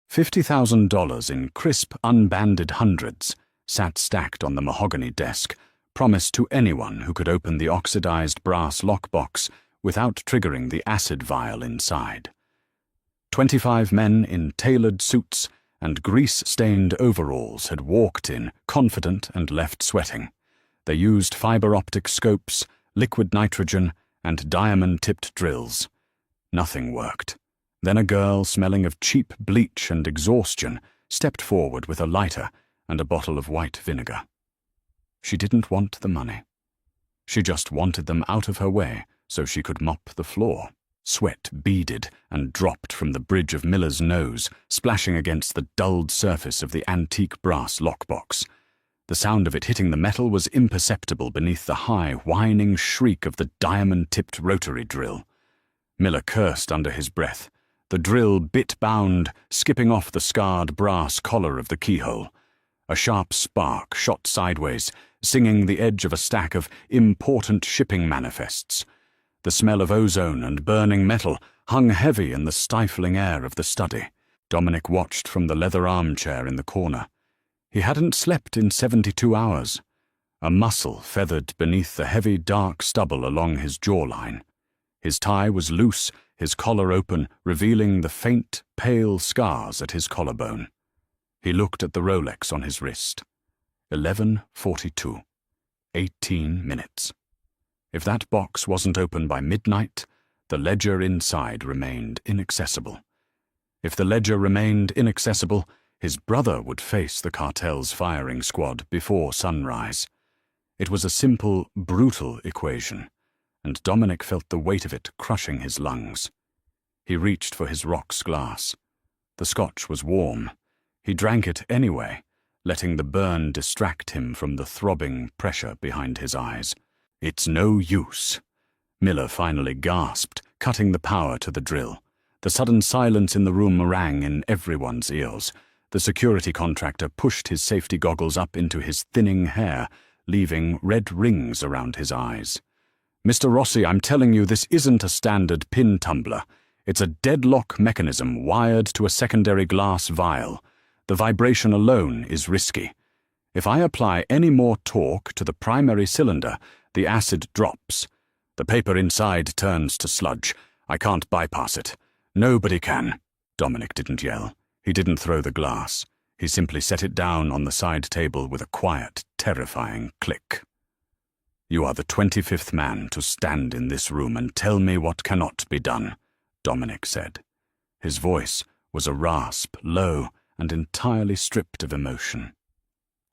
$50,000 in crisp, unbanded hundreds sat stacked on the mahogany desk, promised to anyone who could open the oxidized brass lockbox without triggering the acid vial inside. 25 men in tailored suits and grease-stained overalls had walked in, confident and left sweating. They used fiber-optic scopes, liquid nitrogen, and diamond-tipped drills. Nothing worked. Then a girl smelling of cheap bleach and exhaustion stepped forward with a lighter and a bottle of white vinegar. She didn't want the money. She just wanted them out of her way so she could mop the floor. Sweat beaded and dropped from the bridge of Miller's nose, splashing against the dulled surface of the antique brass lockbox. The sound of it hitting the metal was imperceptible beneath the high, whining shriek of the diamond-tipped rotary drill. Miller cursed under his breath. The drill bit-bound, skipping off the scarred brass collar of the keyhole. A sharp spark shot sideways, singing the edge of a stack of important shipping manifests. The smell of ozone and burning metal hung heavy in the stifling air of the study. Dominic watched from the leather armchair in the corner. He hadn't slept in 72 hours. A muscle feathered beneath the heavy, dark stubble along his jawline. His tie was loose, his collar open, revealing the faint, pale scars at his collarbone. He looked at the Rolex on his wrist. 11:42. 18 minutes. If that box wasn't open by midnight, the ledger inside remained inaccessible. If the ledger remained inaccessible, his brother would face the cartel's firing squad before sunrise. It was a simple, brutal equation, and Dominic felt the weight of it crushing his lungs. He reached for his rocks glass. The scotch was warm. He drank it anyway, letting the burn distract him from the throbbing pressure behind his eyes. "It's no use," Miller finally gasped, cutting the power to the drill. The sudden silence in the room rang in everyone's ears. The security contractor pushed his safety goggles up into his thinning hair, leaving red rings around his eyes. "Mr. Rossi, I'm telling you, this isn't a standard pin tumbler. It's a deadlock mechanism wired to a secondary glass vial. The vibration alone is risky. If I apply any more torque to the primary cylinder, the acid drops. The paper inside turns to sludge. I can't bypass it. Nobody can." Dominic didn't yell. He didn't throw the glass. He simply set it down on the side table with a quiet, terrifying click. "You are the 25th man to stand in this room and tell me what cannot be done," Dominic said. His voice was a rasp, low, and entirely stripped of emotion.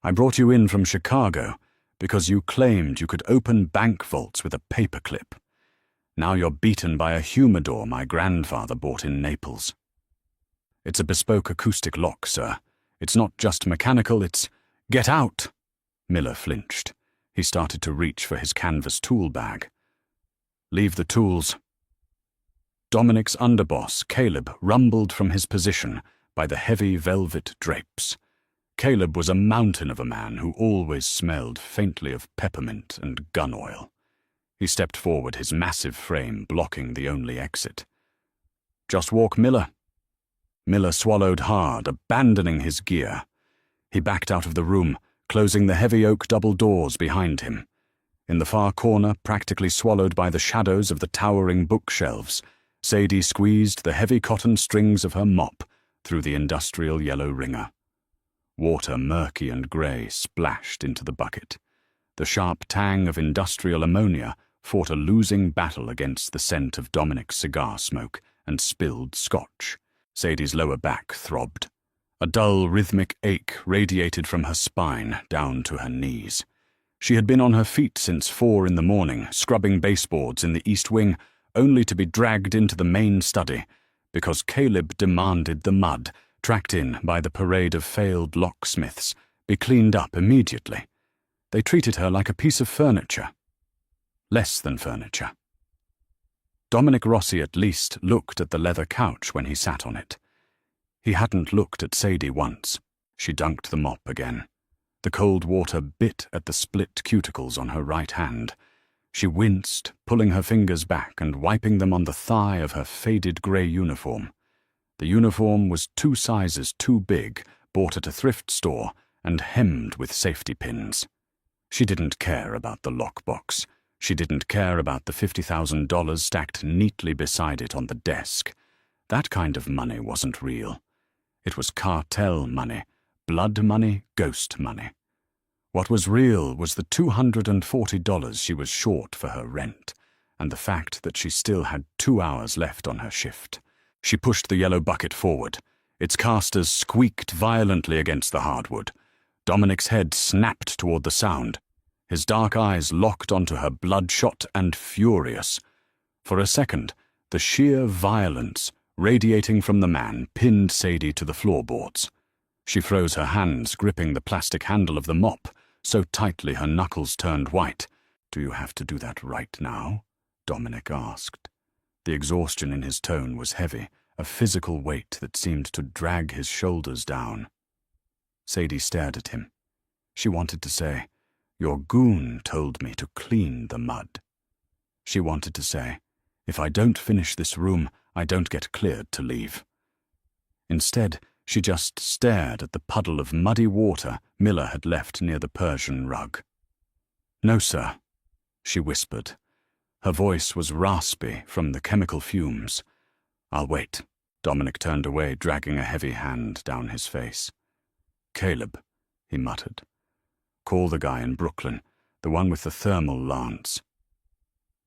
"I brought you in from Chicago because you claimed you could open bank vaults with a paperclip. Now you're beaten by a humidor my grandfather bought in Naples." "It's a bespoke acoustic lock, sir. It's not just mechanical, it's—" "Get out!" Miller flinched. He started to reach for his canvas tool bag. "Leave the tools." Dominic's underboss, Caleb, rumbled from his position by the heavy velvet drapes. Caleb was a mountain of a man who always smelled faintly of peppermint and gun oil. He stepped forward, his massive frame blocking the only exit. "Just walk, Miller." Miller swallowed hard, abandoning his gear. He backed out of the room, closing the heavy oak double doors behind him. In the far corner, practically swallowed by the shadows of the towering bookshelves, Sadie squeezed the heavy cotton strings of her mop through the industrial yellow wringer. Water, murky and grey, splashed into the bucket. The sharp tang of industrial ammonia fought a losing battle against the scent of Dominic's cigar smoke and spilled scotch. Sadie's lower back throbbed. A dull, rhythmic ache radiated from her spine down to her knees. She had been on her feet since 4 in the morning, scrubbing baseboards in the East Wing, only to be dragged into the main study, because Caleb demanded the mud, tracked in by the parade of failed locksmiths, be cleaned up immediately. They treated her like a piece of furniture. Less than furniture. Dominic Rossi at least looked at the leather couch when he sat on it. He hadn't looked at Sadie once. She dunked the mop again. The cold water bit at the split cuticles on her right hand. She winced, pulling her fingers back and wiping them on the thigh of her faded grey uniform. The uniform was 2 sizes too big, bought at a thrift store, and hemmed with safety pins. She didn't care about the lockbox. She didn't care about the $50,000 stacked neatly beside it on the desk. That kind of money wasn't real. It was cartel money, blood money, ghost money. What was real was the $240 she was short for her rent, and the fact that she still had 2 hours left on her shift. She pushed the yellow bucket forward. Its casters squeaked violently against the hardwood. Dominic's head snapped toward the sound. His dark eyes locked onto her, bloodshot and furious. For a second, the sheer violence radiating from the man pinned Sadie to the floorboards. She froze her hands, gripping the plastic handle of the mop so tightly her knuckles turned white. "Do you have to do that right now?" Dominic asked. The exhaustion in his tone was heavy, a physical weight that seemed to drag his shoulders down. Sadie stared at him. She wanted to say, "Your goon told me to clean the mud." She wanted to say, "If I don't finish this room, I don't get cleared to leave." Instead, she just stared at the puddle of muddy water Miller had left near the Persian rug. "No, sir," she whispered. Her voice was raspy from the chemical fumes. "I'll wait." Dominic turned away, dragging a heavy hand down his face. "Caleb," he muttered. "Call the guy in Brooklyn, the one with the thermal lance."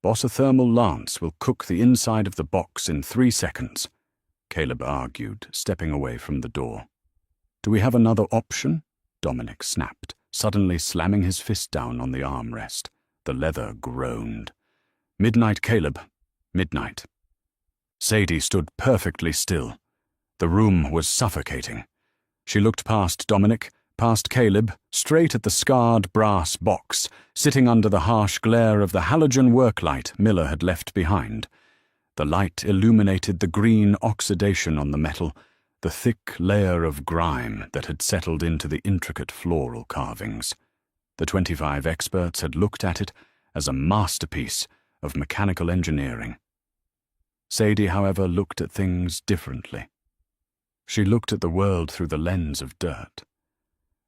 "Boss, a thermal lance will cook the inside of the box in 3 seconds," Caleb argued, stepping away from the door. "Do we have another option?" Dominic snapped, suddenly slamming his fist down on the armrest. The leather groaned. "Midnight, Caleb. Midnight." Sadie stood perfectly still. The room was suffocating. She looked past Dominic, past Caleb, straight at the scarred brass box, sitting under the harsh glare of the halogen worklight Miller had left behind. The light illuminated the green oxidation on the metal, the thick layer of grime that had settled into the intricate floral carvings. The 25 experts had looked at it as a masterpiece of mechanical engineering. Sadie, however, looked at things differently. She looked at the world through the lens of dirt.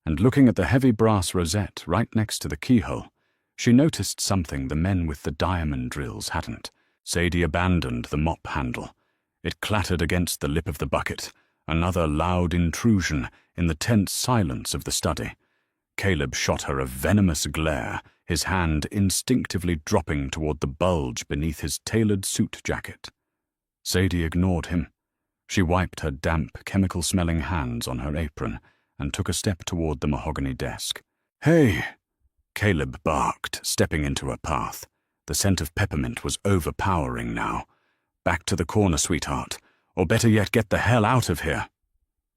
And looking at the heavy brass rosette right next to the keyhole, she noticed something the men with the diamond drills hadn't. Sadie abandoned the mop handle. It clattered against the lip of the bucket, another loud intrusion in the tense silence of the study. Caleb shot her a venomous glare, his hand instinctively dropping toward the bulge beneath his tailored suit jacket. Sadie ignored him. She wiped her damp, chemical-smelling hands on her apron and took a step toward the mahogany desk. "Hey!" Caleb barked, stepping into her path. The scent of peppermint was overpowering now. "Back to the corner, sweetheart. Or better yet, get the hell out of here."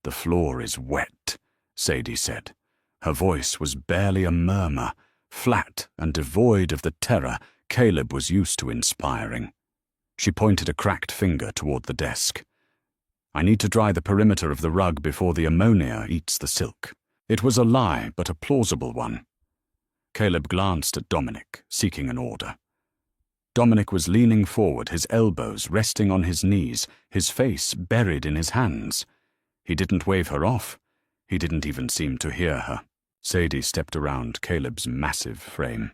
"The floor is wet," Sadie said. Her voice was barely a murmur, flat and devoid of the terror Caleb was used to inspiring. She pointed a cracked finger toward the desk. "I need to dry the perimeter of the rug before the ammonia eats the silk." It was a lie, but a plausible one. Caleb glanced at Dominic, seeking an order. Dominic was leaning forward, his elbows resting on his knees, his face buried in his hands. He didn't wave her off. He didn't even seem to hear her. Sadie stepped around Caleb's massive frame.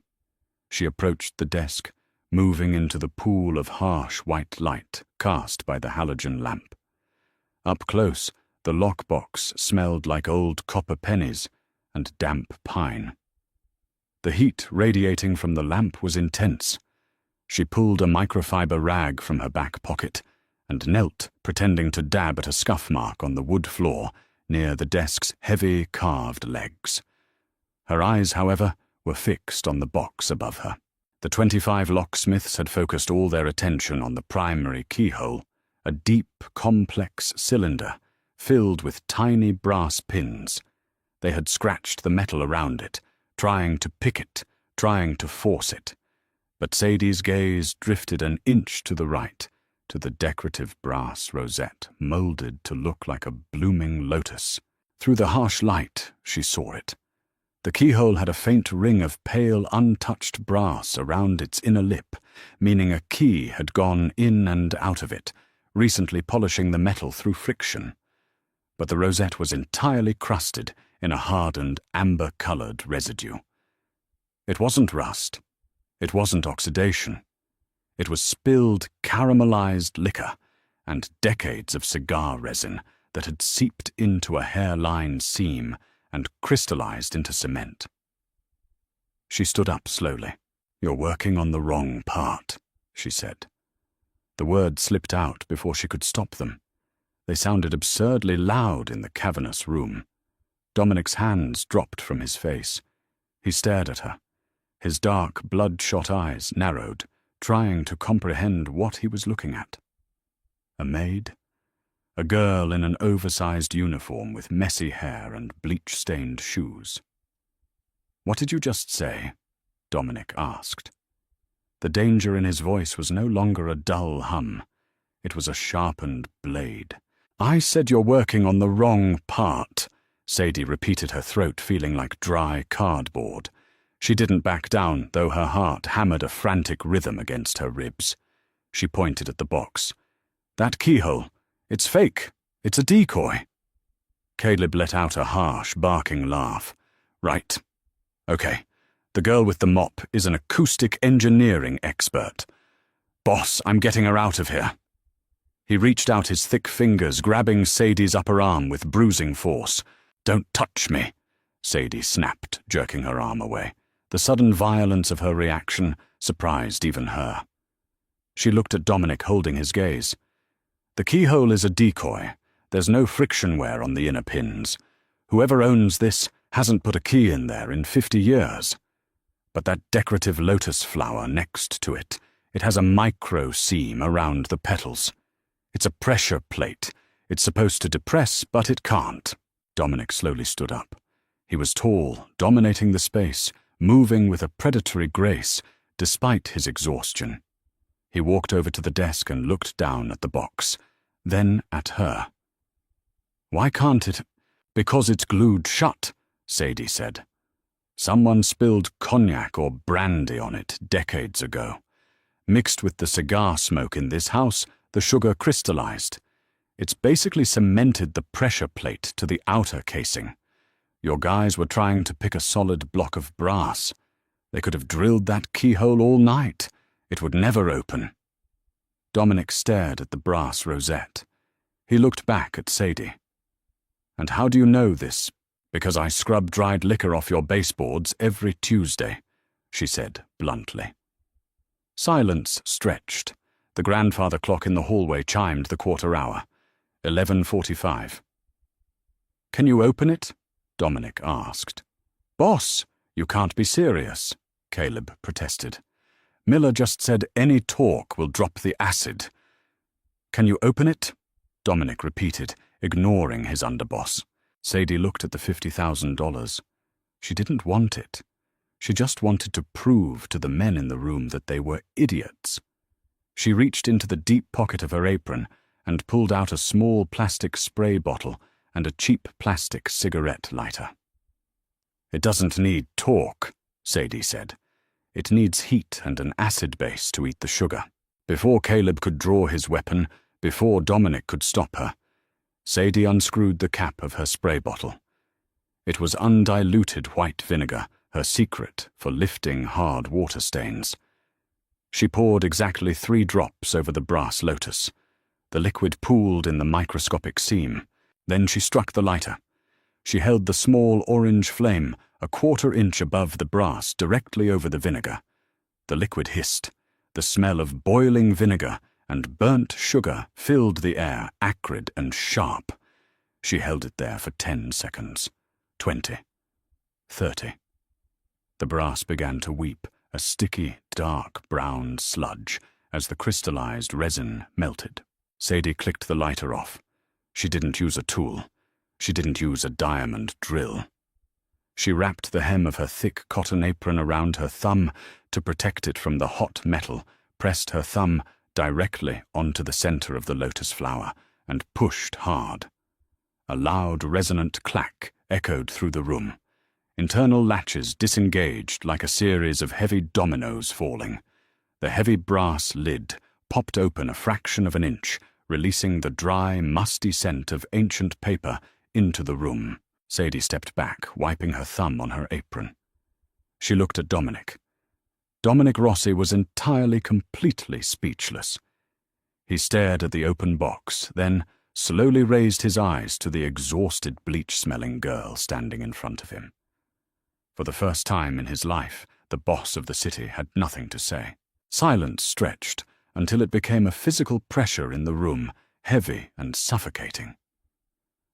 She approached the desk, moving into the pool of harsh white light cast by the halogen lamp. Up close, the lockbox smelled like old copper pennies and damp pine. The heat radiating from the lamp was intense. She pulled a microfiber rag from her back pocket and knelt, pretending to dab at a scuff mark on the wood floor near the desk's heavy carved legs. Her eyes, however, were fixed on the box above her. The 25 locksmiths had focused all their attention on the primary keyhole, a deep, complex cylinder filled with tiny brass pins. They had scratched the metal around it, trying to pick it, trying to force it. But Sadie's gaze drifted an inch to the right, to the decorative brass rosette molded to look like a blooming lotus. Through the harsh light, she saw it. The keyhole had a faint ring of pale, untouched brass around its inner lip, meaning a key had gone in and out of it, recently polishing the metal through friction. But the rosette was entirely crusted in a hardened, amber-colored residue. It wasn't rust. It wasn't oxidation. It was spilled, caramelized liquor and decades of cigar resin that had seeped into a hairline seam and crystallized into cement. She stood up slowly. "You're working on the wrong part," she said. The words slipped out before she could stop them. They sounded absurdly loud in the cavernous room. Dominic's hands dropped from his face. He stared at her. His dark, bloodshot eyes narrowed, trying to comprehend what he was looking at. A maid? A girl in an oversized uniform with messy hair and bleach-stained shoes. "What did you just say?" Dominic asked. The danger in his voice was no longer a dull hum. It was a sharpened blade. "I said you're working on the wrong part," Sadie repeated, her throat feeling like dry cardboard. She didn't back down, though her heart hammered a frantic rhythm against her ribs. She pointed at the box. "That keyhole. It's fake. It's a decoy." Caleb let out a harsh, barking laugh. "Right. Okay. The girl with the mop is an acoustic engineering expert. Boss, I'm getting her out of here." He reached out his thick fingers, grabbing Sadie's upper arm with bruising force. "Don't touch me," Sadie snapped, jerking her arm away. The sudden violence of her reaction surprised even her. She looked at Dominic, holding his gaze. "The keyhole is a decoy. There's no friction wear on the inner pins. Whoever owns this hasn't put a key in there in 50 years. But that decorative lotus flower next to it, it has a micro seam around the petals. It's a pressure plate. It's supposed to depress, but it can't." Dominic slowly stood up. He was tall, dominating the space, moving with a predatory grace, despite his exhaustion. He walked over to the desk and looked down at the box, then at her. "Why can't it?" "Because it's glued shut," Sadie said. "Someone spilled cognac or brandy on it decades ago. Mixed with the cigar smoke in this house, the sugar crystallized. It's basically cemented the pressure plate to the outer casing. Your guys were trying to pick a solid block of brass. They could have drilled that keyhole all night. It would never open." Dominic stared at the brass rosette. He looked back at Sadie. "And how do you know this?" "Because I scrub dried liquor off your baseboards every Tuesday," she said bluntly. Silence stretched. The grandfather clock in the hallway chimed the quarter hour. 11:45. "Can you open it?" Dominic asked. "Boss, you can't be serious," Caleb protested. "Miller just said any talk will drop the acid." "Can you open it?" Dominic repeated, ignoring his underboss. Sadie looked at the $50,000. She didn't want it. She just wanted to prove to the men in the room that they were idiots. She reached into the deep pocket of her apron and pulled out a small plastic spray bottle and a cheap plastic cigarette lighter. "It doesn't need torque," Sadie said. "It needs heat and an acid base to eat the sugar." Before Caleb could draw his weapon, before Dominic could stop her, Sadie unscrewed the cap of her spray bottle. It was undiluted white vinegar, her secret for lifting hard water stains. She poured exactly 3 drops over the brass lotus. The liquid pooled in the microscopic seam. Then she struck the lighter. She held the small orange flame a 1/4 inch above the brass, directly over the vinegar. The liquid hissed. The smell of boiling vinegar and burnt sugar filled the air, acrid and sharp. She held it there for 10 seconds. 20. 30. The brass began to weep, a sticky, dark brown sludge, as the crystallized resin melted. Sadie clicked the lighter off. She didn't use a tool. She didn't use a diamond drill. She wrapped the hem of her thick cotton apron around her thumb to protect it from the hot metal, pressed her thumb directly onto the center of the lotus flower, and pushed hard. A loud, resonant clack echoed through the room. Internal latches disengaged like a series of heavy dominoes falling. The heavy brass lid popped open a fraction of an inch, releasing the dry, musty scent of ancient paper into the room. Sadie stepped back, wiping her thumb on her apron. She looked at Dominic. Dominic Rossi was entirely, completely speechless. He stared at the open box, then slowly raised his eyes to the exhausted, bleach-smelling girl standing in front of him. For the first time in his life, the boss of the city had nothing to say. Silence stretched until it became a physical pressure in the room, heavy and suffocating.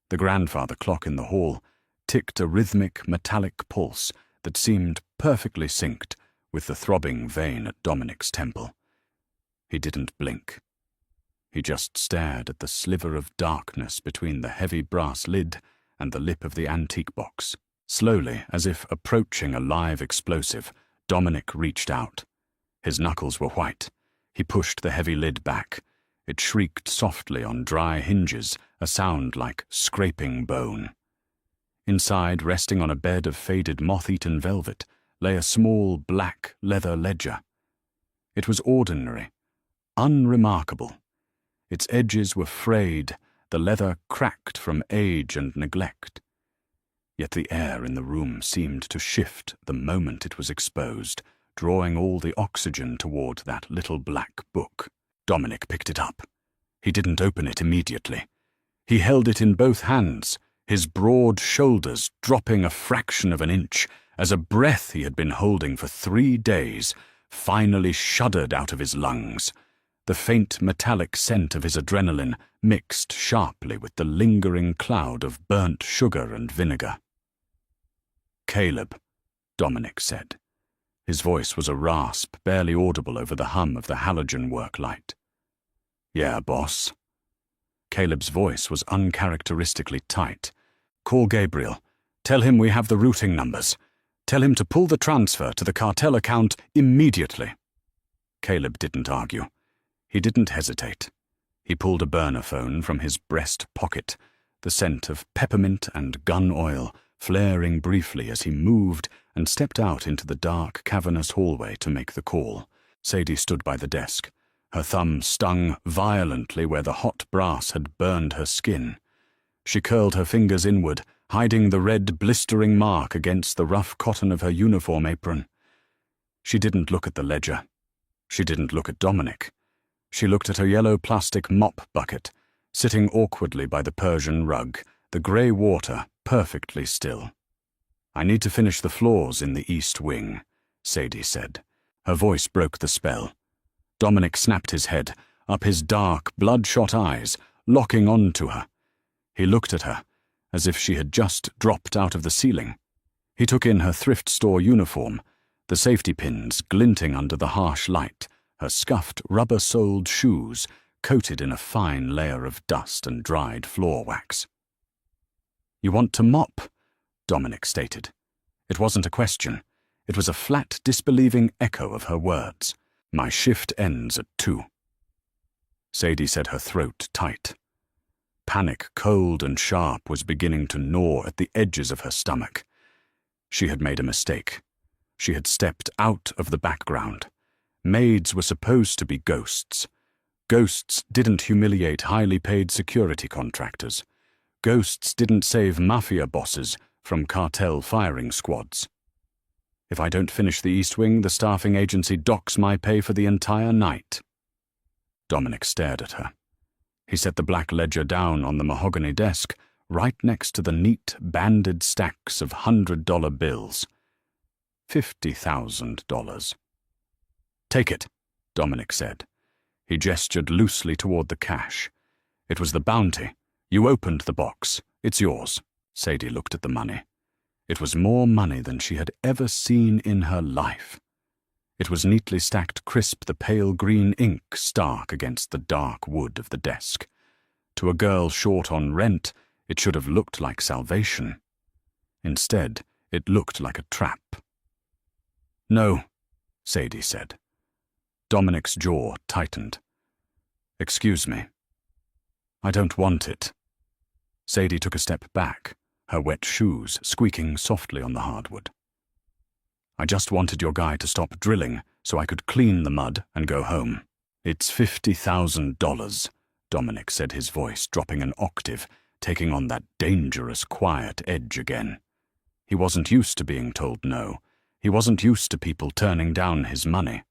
The grandfather clock in the hall ticked a rhythmic, metallic pulse that seemed perfectly synced with the throbbing vein at Dominic's temple. He didn't blink. He just stared at the sliver of darkness between the heavy brass lid and the lip of the antique box. Slowly, as if approaching a live explosive, Dominic reached out. His knuckles were white. He pushed the heavy lid back. It shrieked softly on dry hinges, a sound like scraping bone. Inside, resting on a bed of faded moth-eaten velvet, lay a small black leather ledger. It was ordinary, unremarkable. Its edges were frayed, the leather cracked from age and neglect. Yet the air in the room seemed to shift the moment it was exposed, drawing all the oxygen toward that little black book. Dominic picked it up. He didn't open it immediately. He held it in both hands, his broad shoulders dropping a fraction of an inch, as a breath he had been holding for 3 days finally shuddered out of his lungs. The faint metallic scent of his adrenaline mixed sharply with the lingering cloud of burnt sugar and vinegar. "Caleb," Dominic said. His voice was a rasp, barely audible over the hum of the halogen work light. "Yeah, boss." Caleb's voice was uncharacteristically tight. "Call Gabriel. Tell him we have the routing numbers. Tell him to pull the transfer to the cartel account immediately." Caleb didn't argue. He didn't hesitate. He pulled a burner phone from his breast pocket, the scent of peppermint and gun oil flaring briefly as he moved and stepped out into the dark, cavernous hallway to make the call. Sadie stood by the desk. Her thumb stung violently where the hot brass had burned her skin. She curled her fingers inward, hiding the red, blistering mark against the rough cotton of her uniform apron. She didn't look at the ledger. She didn't look at Dominic. She looked at her yellow plastic mop bucket, sitting awkwardly by the Persian rug, the grey water perfectly still. "I need to finish the floors in the East Wing," Sadie said. Her voice broke the spell. Dominic snapped his head, up his dark, bloodshot eyes, locking on to her. He looked at her, as if she had just dropped out of the ceiling. He took in her thrift store uniform, the safety pins glinting under the harsh light, her scuffed rubber-soled shoes coated in a fine layer of dust and dried floor wax. "You want to mop?" Dominic stated. It wasn't a question. It was a flat, disbelieving echo of her words. "My shift ends at 2. Sadie said, her throat tight. Panic, cold and sharp, was beginning to gnaw at the edges of her stomach. She had made a mistake. She had stepped out of the background. Maids were supposed to be ghosts. Ghosts didn't humiliate highly paid security contractors. Ghosts didn't save Mafia Bosses from cartel firing squads. "If I don't finish the East Wing, the staffing agency docks my pay for the entire night." Dominic stared at her. He set the black ledger down on the mahogany desk, right next to the neat, banded stacks of $100 bills. $50,000. "Take it," Dominic said. He gestured loosely toward the cash. "It was the bounty. You opened the box. It's yours." Sadie looked at the money. It was more money than she had ever seen in her life. It was neatly stacked crisp, the pale green ink stark against the dark wood of the desk. To a girl short on rent, it should have looked like salvation. Instead, it looked like a trap. "No," Sadie said. Dominic's jaw tightened. "Excuse me. I don't want it." Sadie took a step back, her wet shoes squeaking softly on the hardwood. "I just wanted your guy to stop drilling so I could clean the mud and go home." "It's $50,000, Dominic said, his voice dropping an octave, taking on that dangerous, quiet edge again. He wasn't used to being told no. He wasn't used to people turning down his money.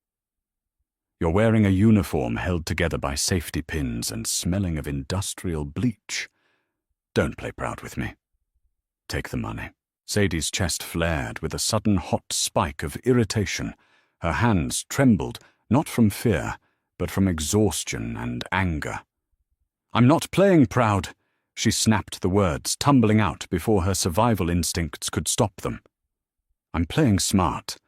You're wearing a uniform held together by safety pins and smelling of industrial bleach. Don't play proud with me. Take the money. Sadie's chest flared with a sudden hot spike of irritation. Her hands trembled, not from fear, but from exhaustion and anger. I'm not playing proud. She snapped the words, tumbling out before her survival instincts could stop them. I'm playing smart.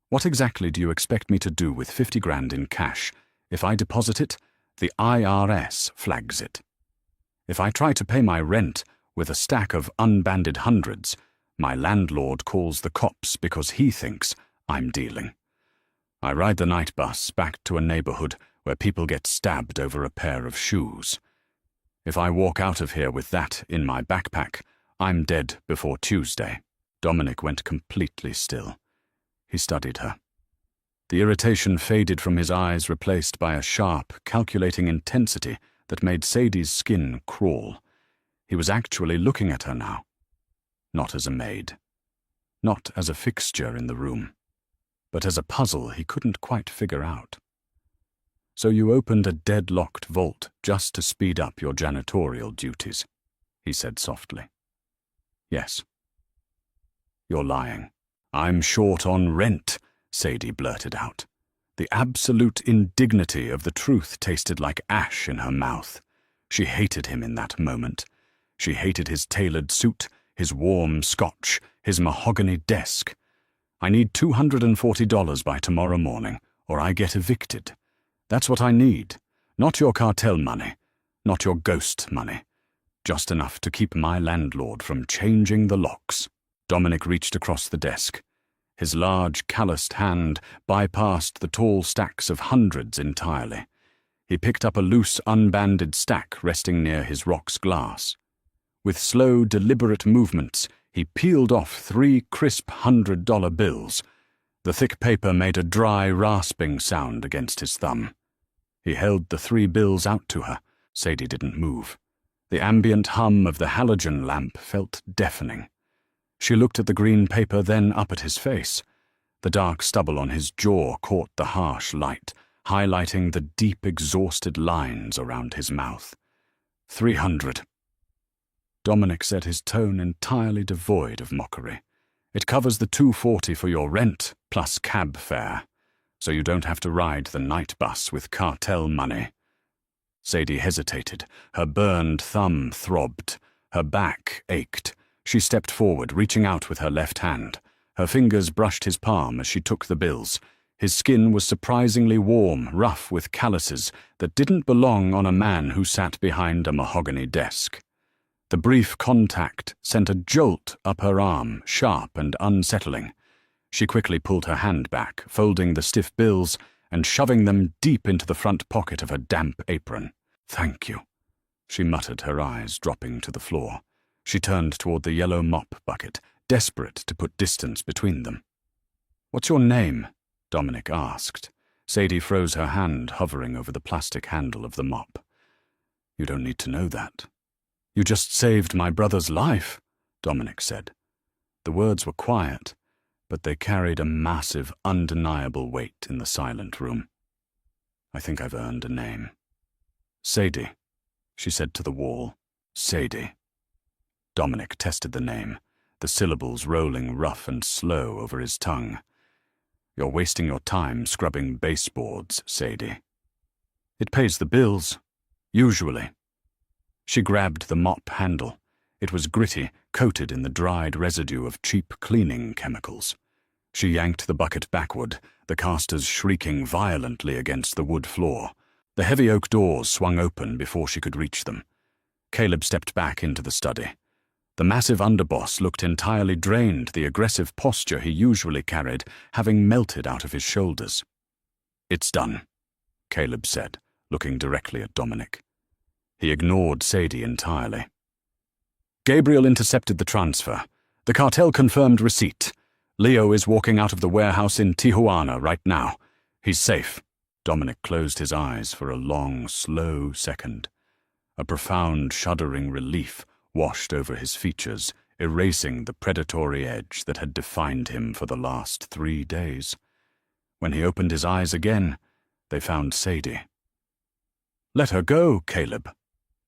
What exactly do you expect me to do with 50 grand in cash? If I deposit it, the IRS flags it. If I try to pay my rent with a stack of unbanded hundreds, my landlord calls the cops because he thinks I'm dealing. I ride the night bus back to a neighborhood where people get stabbed over a pair of shoes. If I walk out of here with that in my backpack, I'm dead before Tuesday. Dominic went completely still. He studied her. The irritation faded from his eyes, replaced by a sharp, calculating intensity that made Sadie's skin crawl. He was actually looking at her now. Not as a maid. Not as a fixture in the room. But as a puzzle he couldn't quite figure out. So you opened a deadlocked vault just to speed up your janitorial duties, he said softly. Yes. You're lying. I'm short on rent, Sadie blurted out. The absolute indignity of the truth tasted like ash in her mouth. She hated him in that moment. She hated his tailored suit, his warm scotch, his mahogany desk. I need $240 by tomorrow morning, or I get evicted. That's what I need. Not your cartel money, not your ghost money. Just enough to keep my landlord from changing the locks. Dominic reached across the desk. His large, calloused hand bypassed the tall stacks of hundreds entirely. He picked up a loose, unbanded stack resting near his rocks glass. With slow, deliberate movements, he peeled off 3 crisp $100 bills. The thick paper made a dry, rasping sound against his thumb. He held the 3 bills out to her. Sadie didn't move. The ambient hum of the halogen lamp felt deafening. She looked at the green paper, then up at his face. The dark stubble on his jaw caught the harsh light, highlighting the deep, exhausted lines around his mouth. 300. Dominic said, his tone entirely devoid of mockery. It covers the $240 for your rent, plus cab fare, so you don't have to ride the night bus with cartel money. Sadie hesitated. Her burned thumb throbbed. Her back ached. She stepped forward, reaching out with her left hand. Her fingers brushed his palm as she took the bills. His skin was surprisingly warm, rough with calluses that didn't belong on a man who sat behind a mahogany desk. The brief contact sent a jolt up her arm, sharp and unsettling. She quickly pulled her hand back, folding the stiff bills and shoving them deep into the front pocket of her damp apron. Thank you, she muttered, her eyes dropping to the floor. She turned toward the yellow mop bucket, desperate to put distance between them. What's your name? Dominic asked. Sadie froze her hand, hovering over the plastic handle of the mop. You don't need to know that. You just saved my brother's life, Dominic said. The words were quiet, but they carried a massive, undeniable weight in the silent room. I think I've earned a name. Sadie, she said to the wall. Sadie. Dominic tested the name, the syllables rolling rough and slow over his tongue. You're wasting your time scrubbing baseboards, Sadie. It pays the bills, usually. She grabbed the mop handle. It was gritty, coated in the dried residue of cheap cleaning chemicals. She yanked the bucket backward, the casters shrieking violently against the wood floor. The heavy oak doors swung open before she could reach them. Caleb stepped back into the study. The massive underboss looked entirely drained, the aggressive posture he usually carried having melted out of his shoulders. It's done, Caleb said, looking directly at Dominic. He ignored Sadie entirely. Gabriel intercepted the transfer. The cartel confirmed receipt. Leo is walking out of the warehouse in Tijuana right now. He's safe. Dominic closed his eyes for a long, slow second. A profound, shuddering relief washed over his features, erasing the predatory edge that had defined him for the last 3 days. When he opened his eyes again, they found Sadie. "Let her go, Caleb,"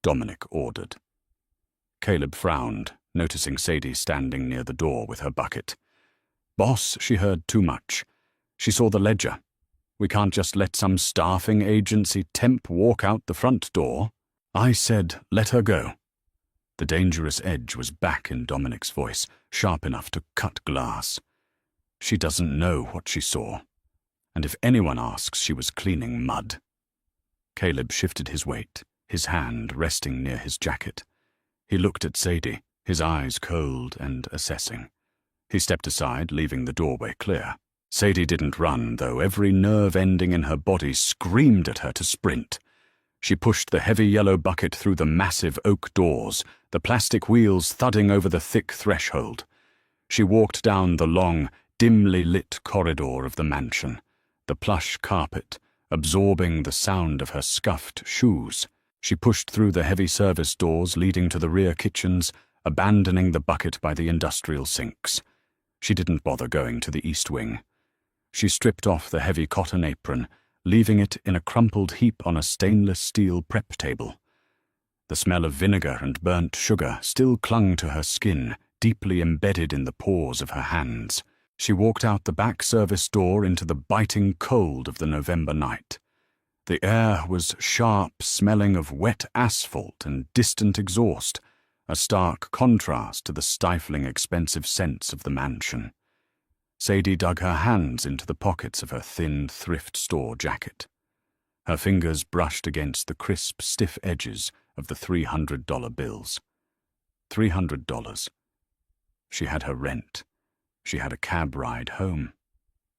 Dominic ordered. Caleb frowned, noticing Sadie standing near the door with her bucket. "Boss, she heard too much. She saw the ledger. We can't just let some staffing agency temp walk out the front door. I said, let her go." The dangerous edge was back in Dominic's voice, sharp enough to cut glass. "She doesn't know what she saw. And if anyone asks, she was cleaning mud." Caleb shifted his weight, his hand resting near his jacket. He looked at Sadie, his eyes cold and assessing. He stepped aside, leaving the doorway clear. Sadie didn't run, though every nerve ending in her body screamed at her to sprint. She pushed the heavy yellow bucket through the massive oak doors, the plastic wheels thudding over the thick threshold. She walked down the long, dimly lit corridor of the mansion, the plush carpet absorbing the sound of her scuffed shoes. She pushed through the heavy service doors leading to the rear kitchens, abandoning the bucket by the industrial sinks. She didn't bother going to the east wing. She stripped off the heavy cotton apron, leaving it in a crumpled heap on a stainless steel prep table. The smell of vinegar and burnt sugar still clung to her skin, deeply embedded in the pores of her hands. She walked out the back service door into the biting cold of the November night. The air was sharp, smelling of wet asphalt and distant exhaust, a stark contrast to the stifling, expensive scents of the mansion. Sadie dug her hands into the pockets of her thin thrift store jacket. Her fingers brushed against the crisp, stiff edges of the $300 bills. $300. She had her rent. She had a cab ride home.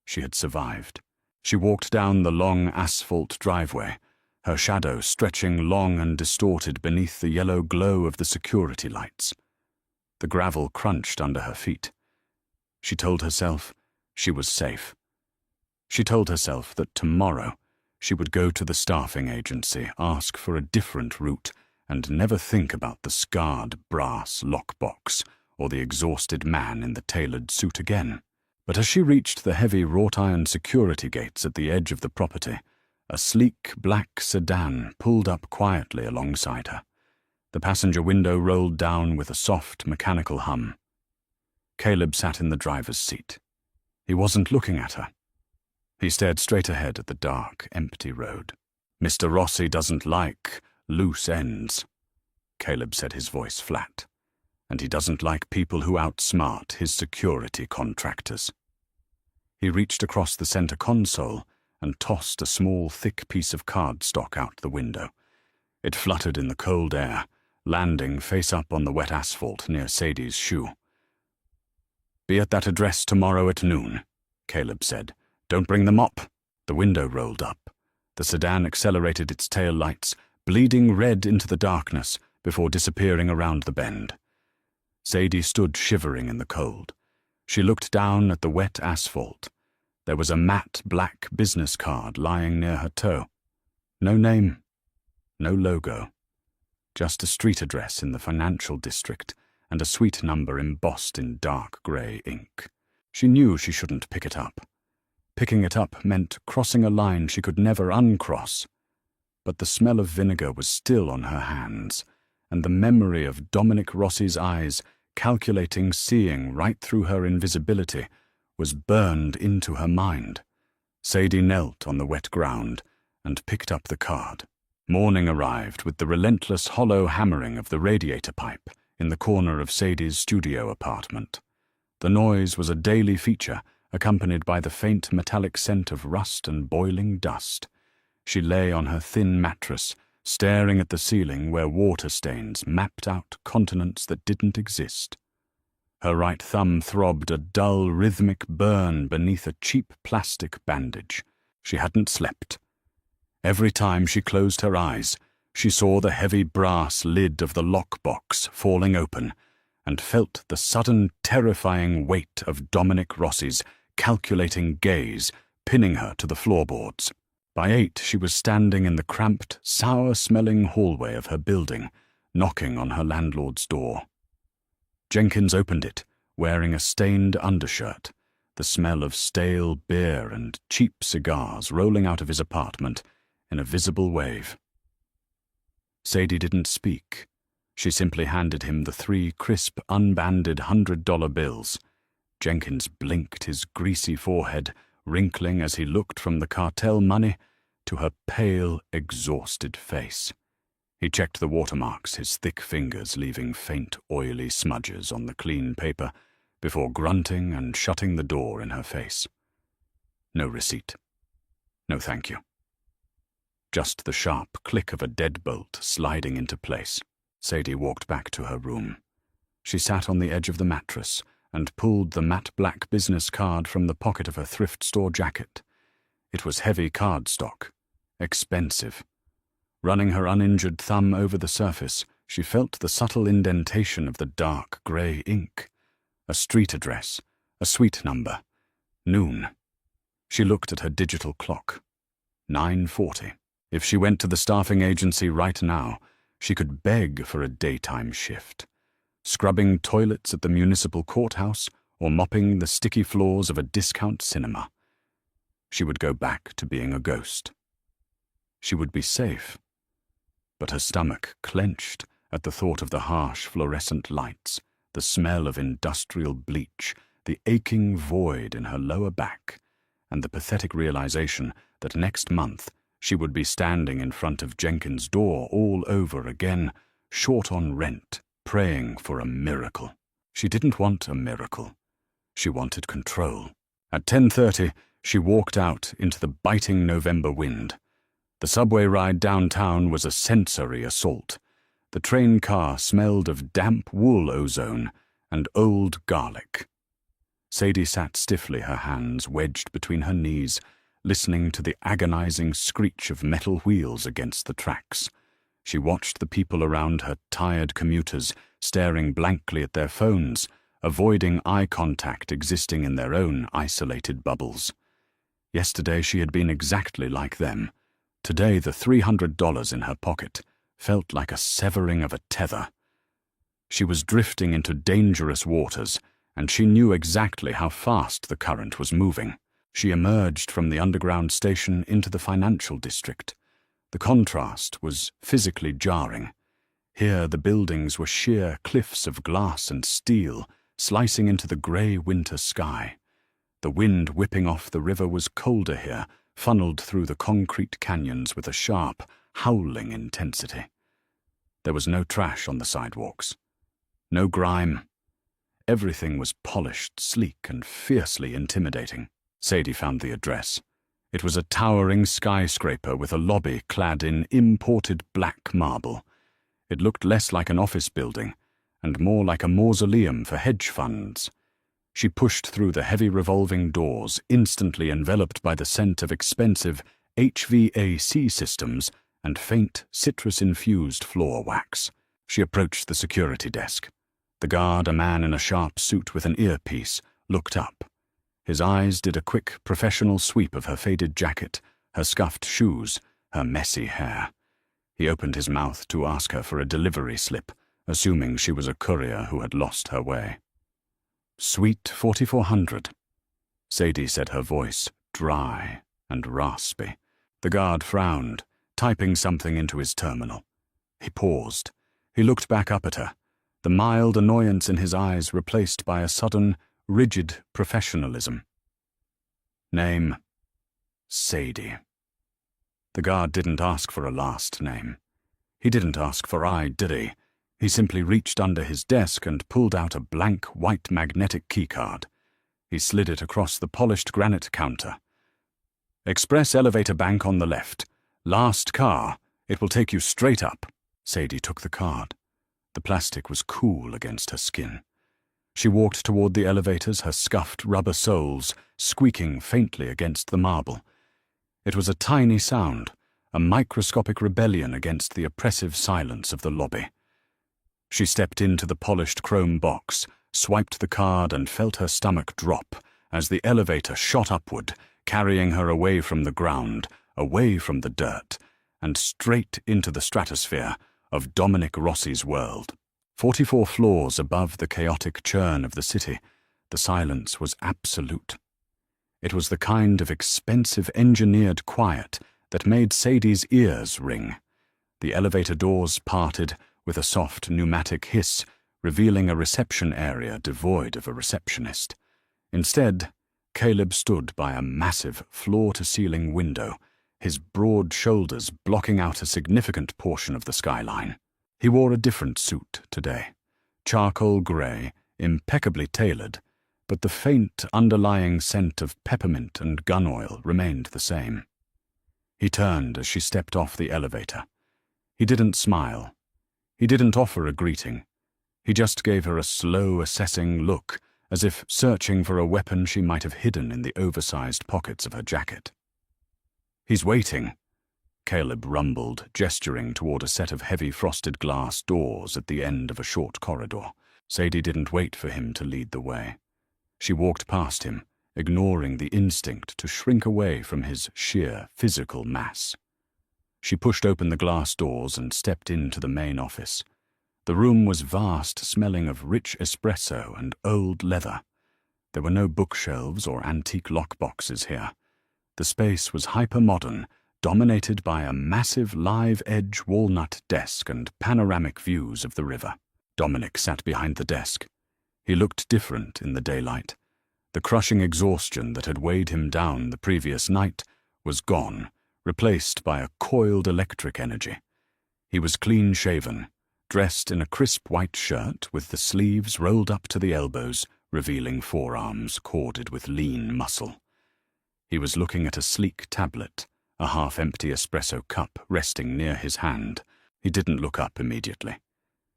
She had survived. She walked down the long asphalt driveway, her shadow stretching long and distorted beneath the yellow glow of the security lights. The gravel crunched under her feet. She told herself she was safe. She told herself that tomorrow she would go to the staffing agency, ask for a different route, and never think about the scarred brass lockbox or the exhausted man in the tailored suit again. But as she reached the heavy wrought-iron security gates at the edge of the property, a sleek black sedan pulled up quietly alongside her. The passenger window rolled down with a soft, mechanical hum. Caleb sat in the driver's seat. He wasn't looking at her. He stared straight ahead at the dark, empty road. "Mr. Rossi doesn't like loose ends," Caleb said, his voice flat. "And he doesn't like people who outsmart his security contractors." He reached across the center console and tossed a small, thick piece of cardstock out the window. It fluttered in the cold air, landing face up on the wet asphalt near Sadie's shoe. "Be at that address tomorrow at noon," Caleb said. "Don't bring the mop." The window rolled up. The sedan accelerated its tail lights, bleeding red into the darkness before disappearing around the bend. Sadie stood shivering in the cold. She looked down at the wet asphalt. There was a matte black business card lying near her toe. No name, no logo. Just a street address in the financial district and a suite number embossed in dark grey ink. She knew she shouldn't pick it up. Picking it up meant crossing a line she could never uncross. But the smell of vinegar was still on her hands, and the memory of Dominic Rossi's eyes, calculating, seeing right through her invisibility, was burned into her mind. Sadie knelt on the wet ground and picked up the card. Morning arrived with the relentless hollow hammering of the radiator pipe in the corner of Sadie's studio apartment. The noise was a daily feature, accompanied by the faint metallic scent of rust and boiling dust. She lay on her thin mattress, staring at the ceiling where water stains mapped out continents that didn't exist. Her right thumb throbbed a dull, rhythmic burn beneath a cheap plastic bandage. She hadn't slept. Every time she closed her eyes, she saw the heavy brass lid of the lockbox falling open and felt the sudden, terrifying weight of Dominic Rossi's calculating gaze pinning her to the floorboards. By 8, she was standing in the cramped, sour-smelling hallway of her building, knocking on her landlord's door. Jenkins opened it, wearing a stained undershirt, the smell of stale beer and cheap cigars rolling out of his apartment in a visible wave. Sadie didn't speak. She simply handed him the 3 crisp, unbanded $100 bills. Jenkins blinked, his greasy forehead wrinkling as he looked from the cartel money to her pale, exhausted face. He checked the watermarks, his thick fingers leaving faint, oily smudges on the clean paper, before grunting and shutting the door in her face. No receipt. No thank you. Just the sharp click of a deadbolt sliding into place. Sadie walked back to her room. She sat on the edge of the mattress and pulled the matte black business card from the pocket of her thrift store jacket. It was heavy cardstock, expensive. Running her uninjured thumb over the surface, she felt the subtle indentation of the dark grey ink. A street address, a suite number, noon. She looked at her digital clock. 9:40. If she went to the staffing agency right now, she could beg for a daytime shift. Scrubbing toilets at the municipal courthouse or mopping the sticky floors of a discount cinema. She would go back to being a ghost. She would be safe. But her stomach clenched at the thought of the harsh fluorescent lights, the smell of industrial bleach, the aching void in her lower back, and the pathetic realization that next month she would be standing in front of Jenkins' door all over again, short on rent, praying for a miracle. She didn't want a miracle. She wanted control. At 10:30, she walked out into the biting November wind. The subway ride downtown was a sensory assault. The train car smelled of damp wool ozone and old garlic. Sadie sat stiffly, her hands wedged between her knees, listening to the agonizing screech of metal wheels against the tracks. She watched the people around her, tired commuters, staring blankly at their phones, avoiding eye contact existing in their own isolated bubbles. Yesterday she had been exactly like them. Today the $300 in her pocket felt like a severing of a tether. She was drifting into dangerous waters, and she knew exactly how fast the current was moving. She emerged from the underground station into the financial district. The contrast was physically jarring. Here the buildings were sheer cliffs of glass and steel, slicing into the grey winter sky. The wind whipping off the river was colder here, funneled through the concrete canyons with a sharp, howling intensity. There was no trash on the sidewalks. No grime. Everything was polished, sleek, and fiercely intimidating. Sadie found the address. It was a towering skyscraper with a lobby clad in imported black marble. It looked less like an office building and more like a mausoleum for hedge funds. She pushed through the heavy revolving doors, instantly enveloped by the scent of expensive HVAC systems and faint citrus-infused floor wax. She approached the security desk. The guard, a man in a sharp suit with an earpiece, looked up. His eyes did a quick, professional sweep of her faded jacket, her scuffed shoes, her messy hair. He opened his mouth to ask her for a delivery slip, assuming she was a courier who had lost her way. "Suite 4400. Sadie said, her voice dry and raspy. The guard frowned, typing something into his terminal. He paused. He looked back up at her, the mild annoyance in his eyes replaced by a sudden, rigid professionalism. Name: Sadie. The guard didn't ask for a last name. He didn't ask for did he? He simply reached under his desk and pulled out a blank white magnetic keycard. He slid it across the polished granite counter. "Express elevator bank on the left. Last car. It will take you straight up." Sadie took the card. The plastic was cool against her skin. She walked toward the elevators, her scuffed rubber soles squeaking faintly against the marble. It was a tiny sound, a microscopic rebellion against the oppressive silence of the lobby. She stepped into the polished chrome box, swiped the card, and felt her stomach drop as the elevator shot upward, carrying her away from the ground, away from the dirt, and straight into the stratosphere of Dominic Rossi's world. 44 floors above the chaotic churn of the city, the silence was absolute. It was the kind of expensive engineered quiet that made Sadie's ears ring. The elevator doors parted with a soft pneumatic hiss, revealing a reception area devoid of a receptionist. Instead, Caleb stood by a massive floor-to-ceiling window, his broad shoulders blocking out a significant portion of the skyline. He wore a different suit today, charcoal grey, impeccably tailored, but the faint underlying scent of peppermint and gun oil remained the same. He turned as she stepped off the elevator. He didn't smile. He didn't offer a greeting. He just gave her a slow, assessing look, as if searching for a weapon she might have hidden in the oversized pockets of her jacket. "He's waiting," Caleb rumbled, gesturing toward a set of heavy frosted glass doors at the end of a short corridor. Sadie didn't wait for him to lead the way. She walked past him, ignoring the instinct to shrink away from his sheer physical mass. She pushed open the glass doors and stepped into the main office. The room was vast, smelling of rich espresso and old leather. There were no bookshelves or antique lockboxes here. The space was hyper-modern, dominated by a massive live-edge walnut desk and panoramic views of the river. Dominic sat behind the desk. He looked different in the daylight. The crushing exhaustion that had weighed him down the previous night was gone, replaced by a coiled electric energy. He was clean-shaven, dressed in a crisp white shirt with the sleeves rolled up to the elbows, revealing forearms corded with lean muscle. He was looking at a sleek tablet, a half-empty espresso cup resting near his hand. He didn't look up immediately.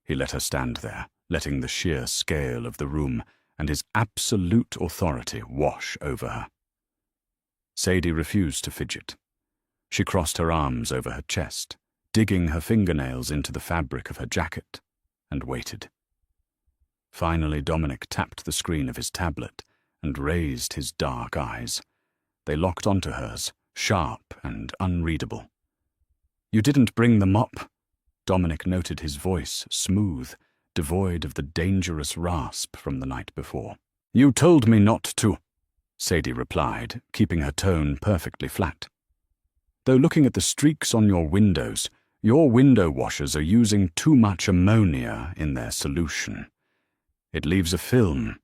He let her stand there, letting the sheer scale of the room and his absolute authority wash over her. Sadie refused to fidget. She crossed her arms over her chest, digging her fingernails into the fabric of her jacket, and waited. Finally, Dominic tapped the screen of his tablet and raised his dark eyes. They locked onto hers, sharp and unreadable. "You didn't bring the mop?" Dominic noted his voice smooth, devoid of the dangerous rasp from the night before. "You told me not to," Sadie replied, keeping her tone perfectly flat. "Though looking at the streaks on your windows, your window washers are using too much ammonia in their solution. It leaves a film."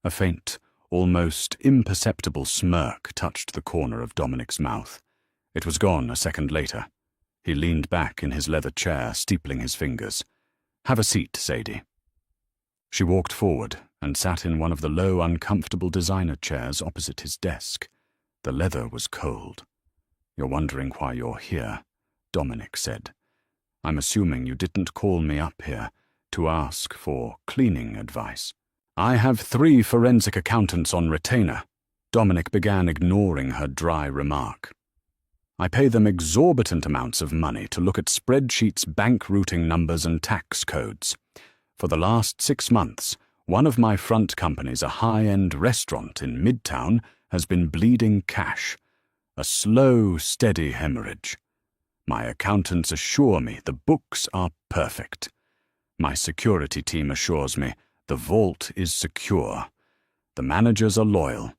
A faint, almost imperceptible smirk touched the corner of Dominic's mouth. It was gone a second later. He leaned back in his leather chair, steepling his fingers. "Have a seat, Sadie." She walked forward and sat in one of the low, uncomfortable designer chairs opposite his desk. The leather was cold. "You're wondering why you're here," Dominic said. "I'm assuming you didn't call me up here to ask for cleaning advice." "I have 3 forensic accountants on retainer," Dominic began, ignoring her dry remark. "I pay them exorbitant amounts of money to look at spreadsheets, bank routing numbers, and tax codes. For the last 6 months, one of my front companies, a high-end restaurant in Midtown, has been bleeding cash. A slow, steady hemorrhage. My accountants assure me the books are perfect. My security team assures me the vault is secure. The managers are loyal.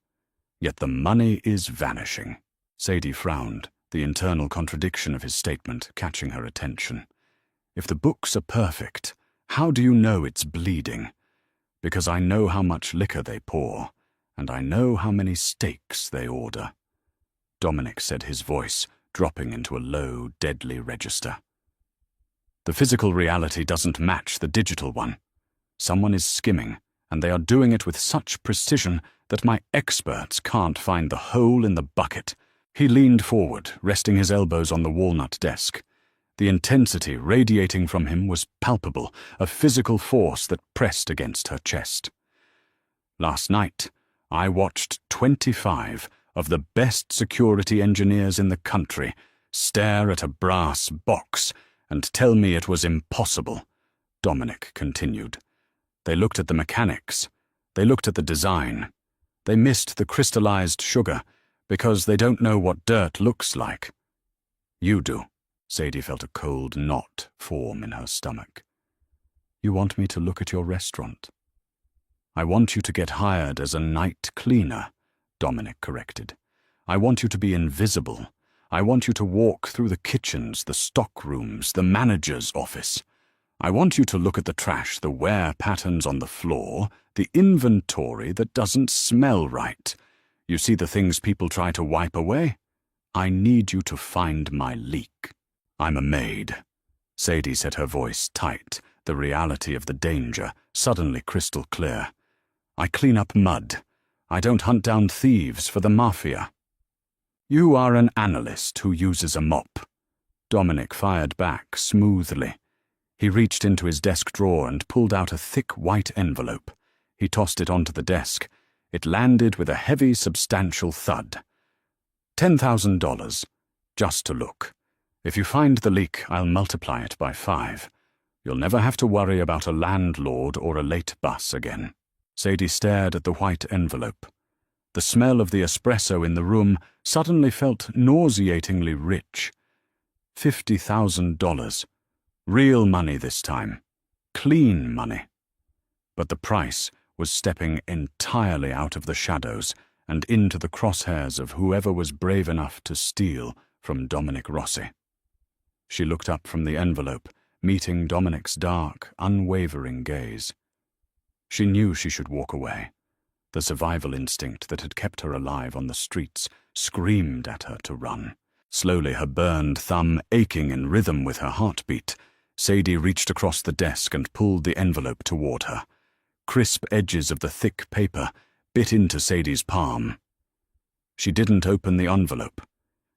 Yet the money is vanishing." Sadie frowned, the internal contradiction of his statement catching her attention. "If the books are perfect, how do you know it's bleeding?" "Because I know how much liquor they pour, and I know how many steaks they order," Dominic said, his voice dropping into a low, deadly register. "The physical reality doesn't match the digital one. Someone is skimming, and they are doing it with such precision that my experts can't find the hole in the bucket." He leaned forward, resting his elbows on the walnut desk. The intensity radiating from him was palpable, a physical force that pressed against her chest. "Last night, I watched 25 of the best security engineers in the country stare at a brass box and tell me it was impossible," Dominic continued. "They looked at the mechanics. They looked at the design. They missed the crystallized sugar, Because they don't know what dirt looks like. You do. Sadie felt a cold knot form in her stomach. You want me to look at your restaurant? I want you to get hired as a night cleaner, Dominic corrected. I want you to be invisible. I want you to walk through the kitchens, the stock rooms, the manager's office. I want you to look at the trash, the wear patterns on the floor, the inventory that doesn't smell right. You see the things people try to wipe away? I need you to find my leak. I'm a maid. Sadie set her voice tight, the reality of the danger suddenly crystal clear. I clean up mud. I don't hunt down thieves for the mafia. You are an analyst who uses a mop. Dominic fired back smoothly. He reached into his desk drawer and pulled out a thick white envelope. He tossed it onto the desk. It landed with a heavy, substantial thud. $10,000, just to look. If you find the leak, I'll multiply it by 5. You'll never have to worry about a landlord or a late bus again. Sadie stared at the white envelope. The smell of the espresso in the room suddenly felt nauseatingly rich. $50,000. Real money this time. Clean money. But the price was stepping entirely out of the shadows and into the crosshairs of whoever was brave enough to steal from Dominic Rossi. She looked up from the envelope, meeting Dominic's dark, unwavering gaze. She knew she should walk away. The survival instinct that had kept her alive on the streets screamed at her to run. Slowly, her burned thumb aching in rhythm with her heartbeat, Sadie reached across the desk and pulled the envelope toward her. Crisp edges of the thick paper bit into Sadie's palm. She didn't open the envelope.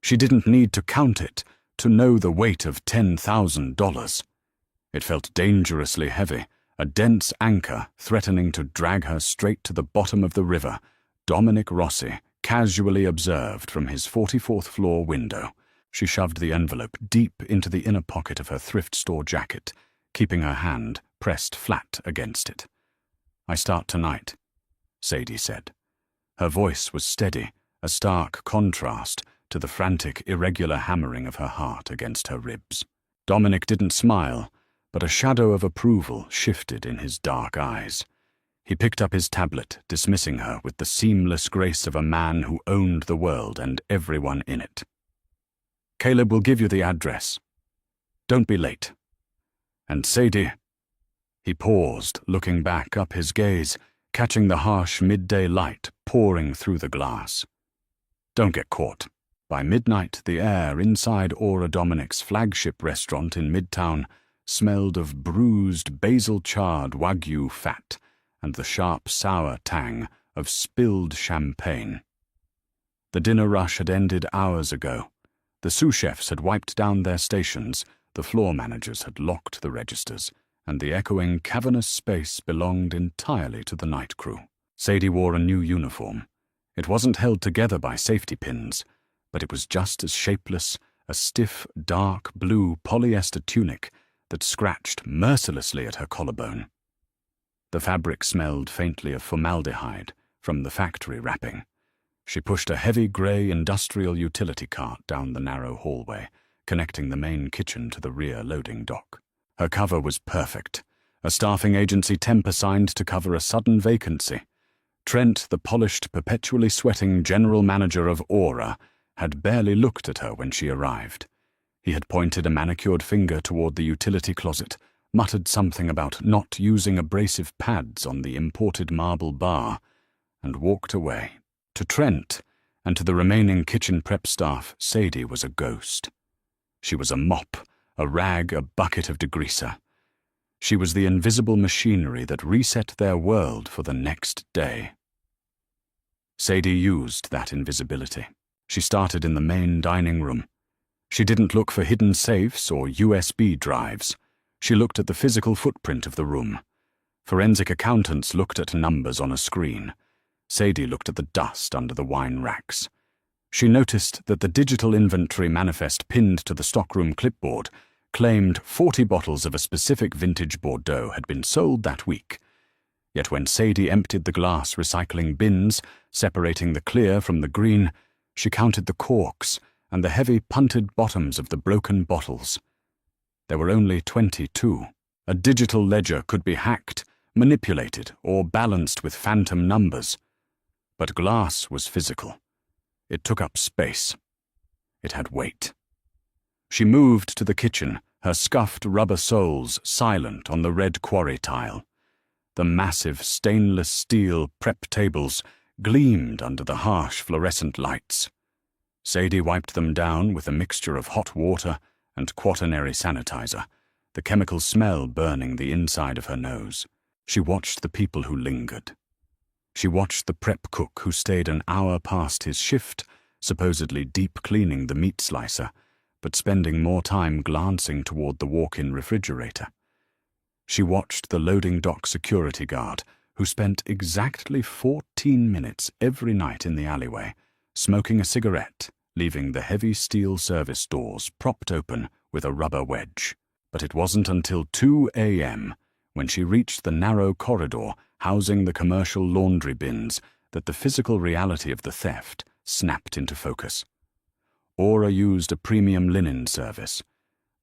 She didn't need to count it to know the weight of $10,000. It felt dangerously heavy, a dense anchor threatening to drag her straight to the bottom of the river. Dominic Rossi casually observed from his 44th floor window. She shoved the envelope deep into the inner pocket of her thrift store jacket, keeping her hand pressed flat against it. I start tonight, Sadie said. Her voice was steady, a stark contrast to the frantic, irregular hammering of her heart against her ribs. Dominic didn't smile, but a shadow of approval shifted in his dark eyes. He picked up his tablet, dismissing her with the seamless grace of a man who owned the world and everyone in it. Caleb will give you the address. Don't be late. And Sadie... He paused, looking back up his gaze, catching the harsh midday light pouring through the glass. Don't get caught. By midnight, the air inside Aura Dominic's flagship restaurant in Midtown smelled of bruised, basil-charred Wagyu fat and the sharp, sour tang of spilled champagne. The dinner rush had ended hours ago. The sous chefs had wiped down their stations, the floor managers had locked the registers, and the echoing, cavernous space belonged entirely to the night crew. Sadie wore a new uniform. It wasn't held together by safety pins, but it was just as shapeless, a stiff, dark blue polyester tunic that scratched mercilessly at her collarbone. The fabric smelled faintly of formaldehyde from the factory wrapping. She pushed a heavy grey industrial utility cart down the narrow hallway, connecting the main kitchen to the rear loading dock. Her cover was perfect, a staffing agency temp assigned to cover a sudden vacancy. Trent, the polished, perpetually sweating general manager of Aura, had barely looked at her when she arrived. He had pointed a manicured finger toward the utility closet, muttered something about not using abrasive pads on the imported marble bar, and walked away. To Trent, and to the remaining kitchen prep staff, Sadie was a ghost. She was a mop, a rag, a bucket of degreaser. She was the invisible machinery that reset their world for the next day. Sadie used that invisibility. She started in the main dining room. She didn't look for hidden safes or USB drives. She looked at the physical footprint of the room. Forensic accountants looked at numbers on a screen. Sadie looked at the dust under the wine racks. She noticed that the digital inventory manifest pinned to the stockroom clipboard claimed 40 bottles of a specific vintage Bordeaux had been sold that week. Yet when Sadie emptied the glass recycling bins, separating the clear from the green, She counted the corks and the heavy punted bottoms of the broken bottles. There were only 22. A digital ledger could be hacked, manipulated, or balanced with phantom numbers. But glass was physical. It took up space. It had weight. She moved to the kitchen, her scuffed rubber soles silent on the red quarry tile. The massive stainless steel prep tables gleamed under the harsh fluorescent lights. Sadie wiped them down with a mixture of hot water and quaternary sanitizer, the chemical smell burning the inside of her nose. She watched the people who lingered. She watched the prep cook who stayed an hour past his shift, supposedly deep cleaning the meat slicer, but spending more time glancing toward the walk-in refrigerator. She watched the loading dock security guard, who spent exactly 14 minutes every night in the alleyway, smoking a cigarette, leaving the heavy steel service doors propped open with a rubber wedge. But it wasn't until 2 a.m., when she reached the narrow corridor housing the commercial laundry bins, that the physical reality of the theft snapped into focus. Aura used a premium linen service.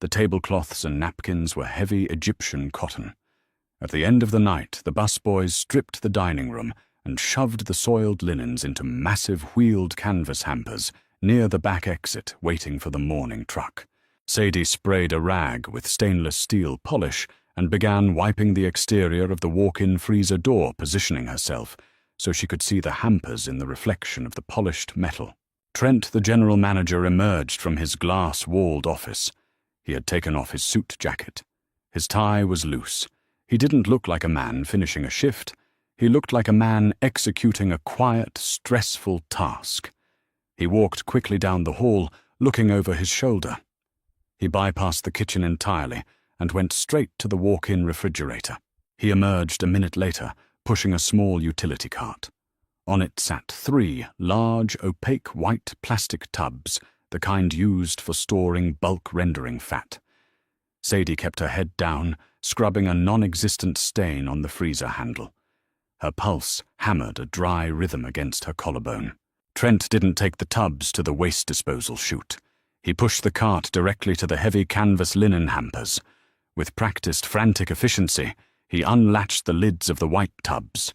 The tablecloths and napkins were heavy Egyptian cotton. At the end of the night, the busboys stripped the dining room and shoved the soiled linens into massive wheeled canvas hampers near the back exit, waiting for the morning truck. Sadie sprayed a rag with stainless steel polish and began wiping the exterior of the walk-in freezer door, positioning herself so she could see the hampers in the reflection of the polished metal. Trent, the general manager, emerged from his glass-walled office. He had taken off his suit jacket. His tie was loose. He didn't look like a man finishing a shift. He looked like a man executing a quiet, stressful task. He walked quickly down the hall, looking over his shoulder. He bypassed the kitchen entirely and went straight to the walk-in refrigerator. He emerged a minute later, pushing a small utility cart. On it sat 3 large, opaque white plastic tubs, the kind used for storing bulk rendering fat. Sadie kept her head down, scrubbing a non-existent stain on the freezer handle. Her pulse hammered a dry rhythm against her collarbone. Trent didn't take the tubs to the waste disposal chute. He pushed the cart directly to the heavy canvas linen hampers. With practiced frantic efficiency, he unlatched the lids of the white tubs.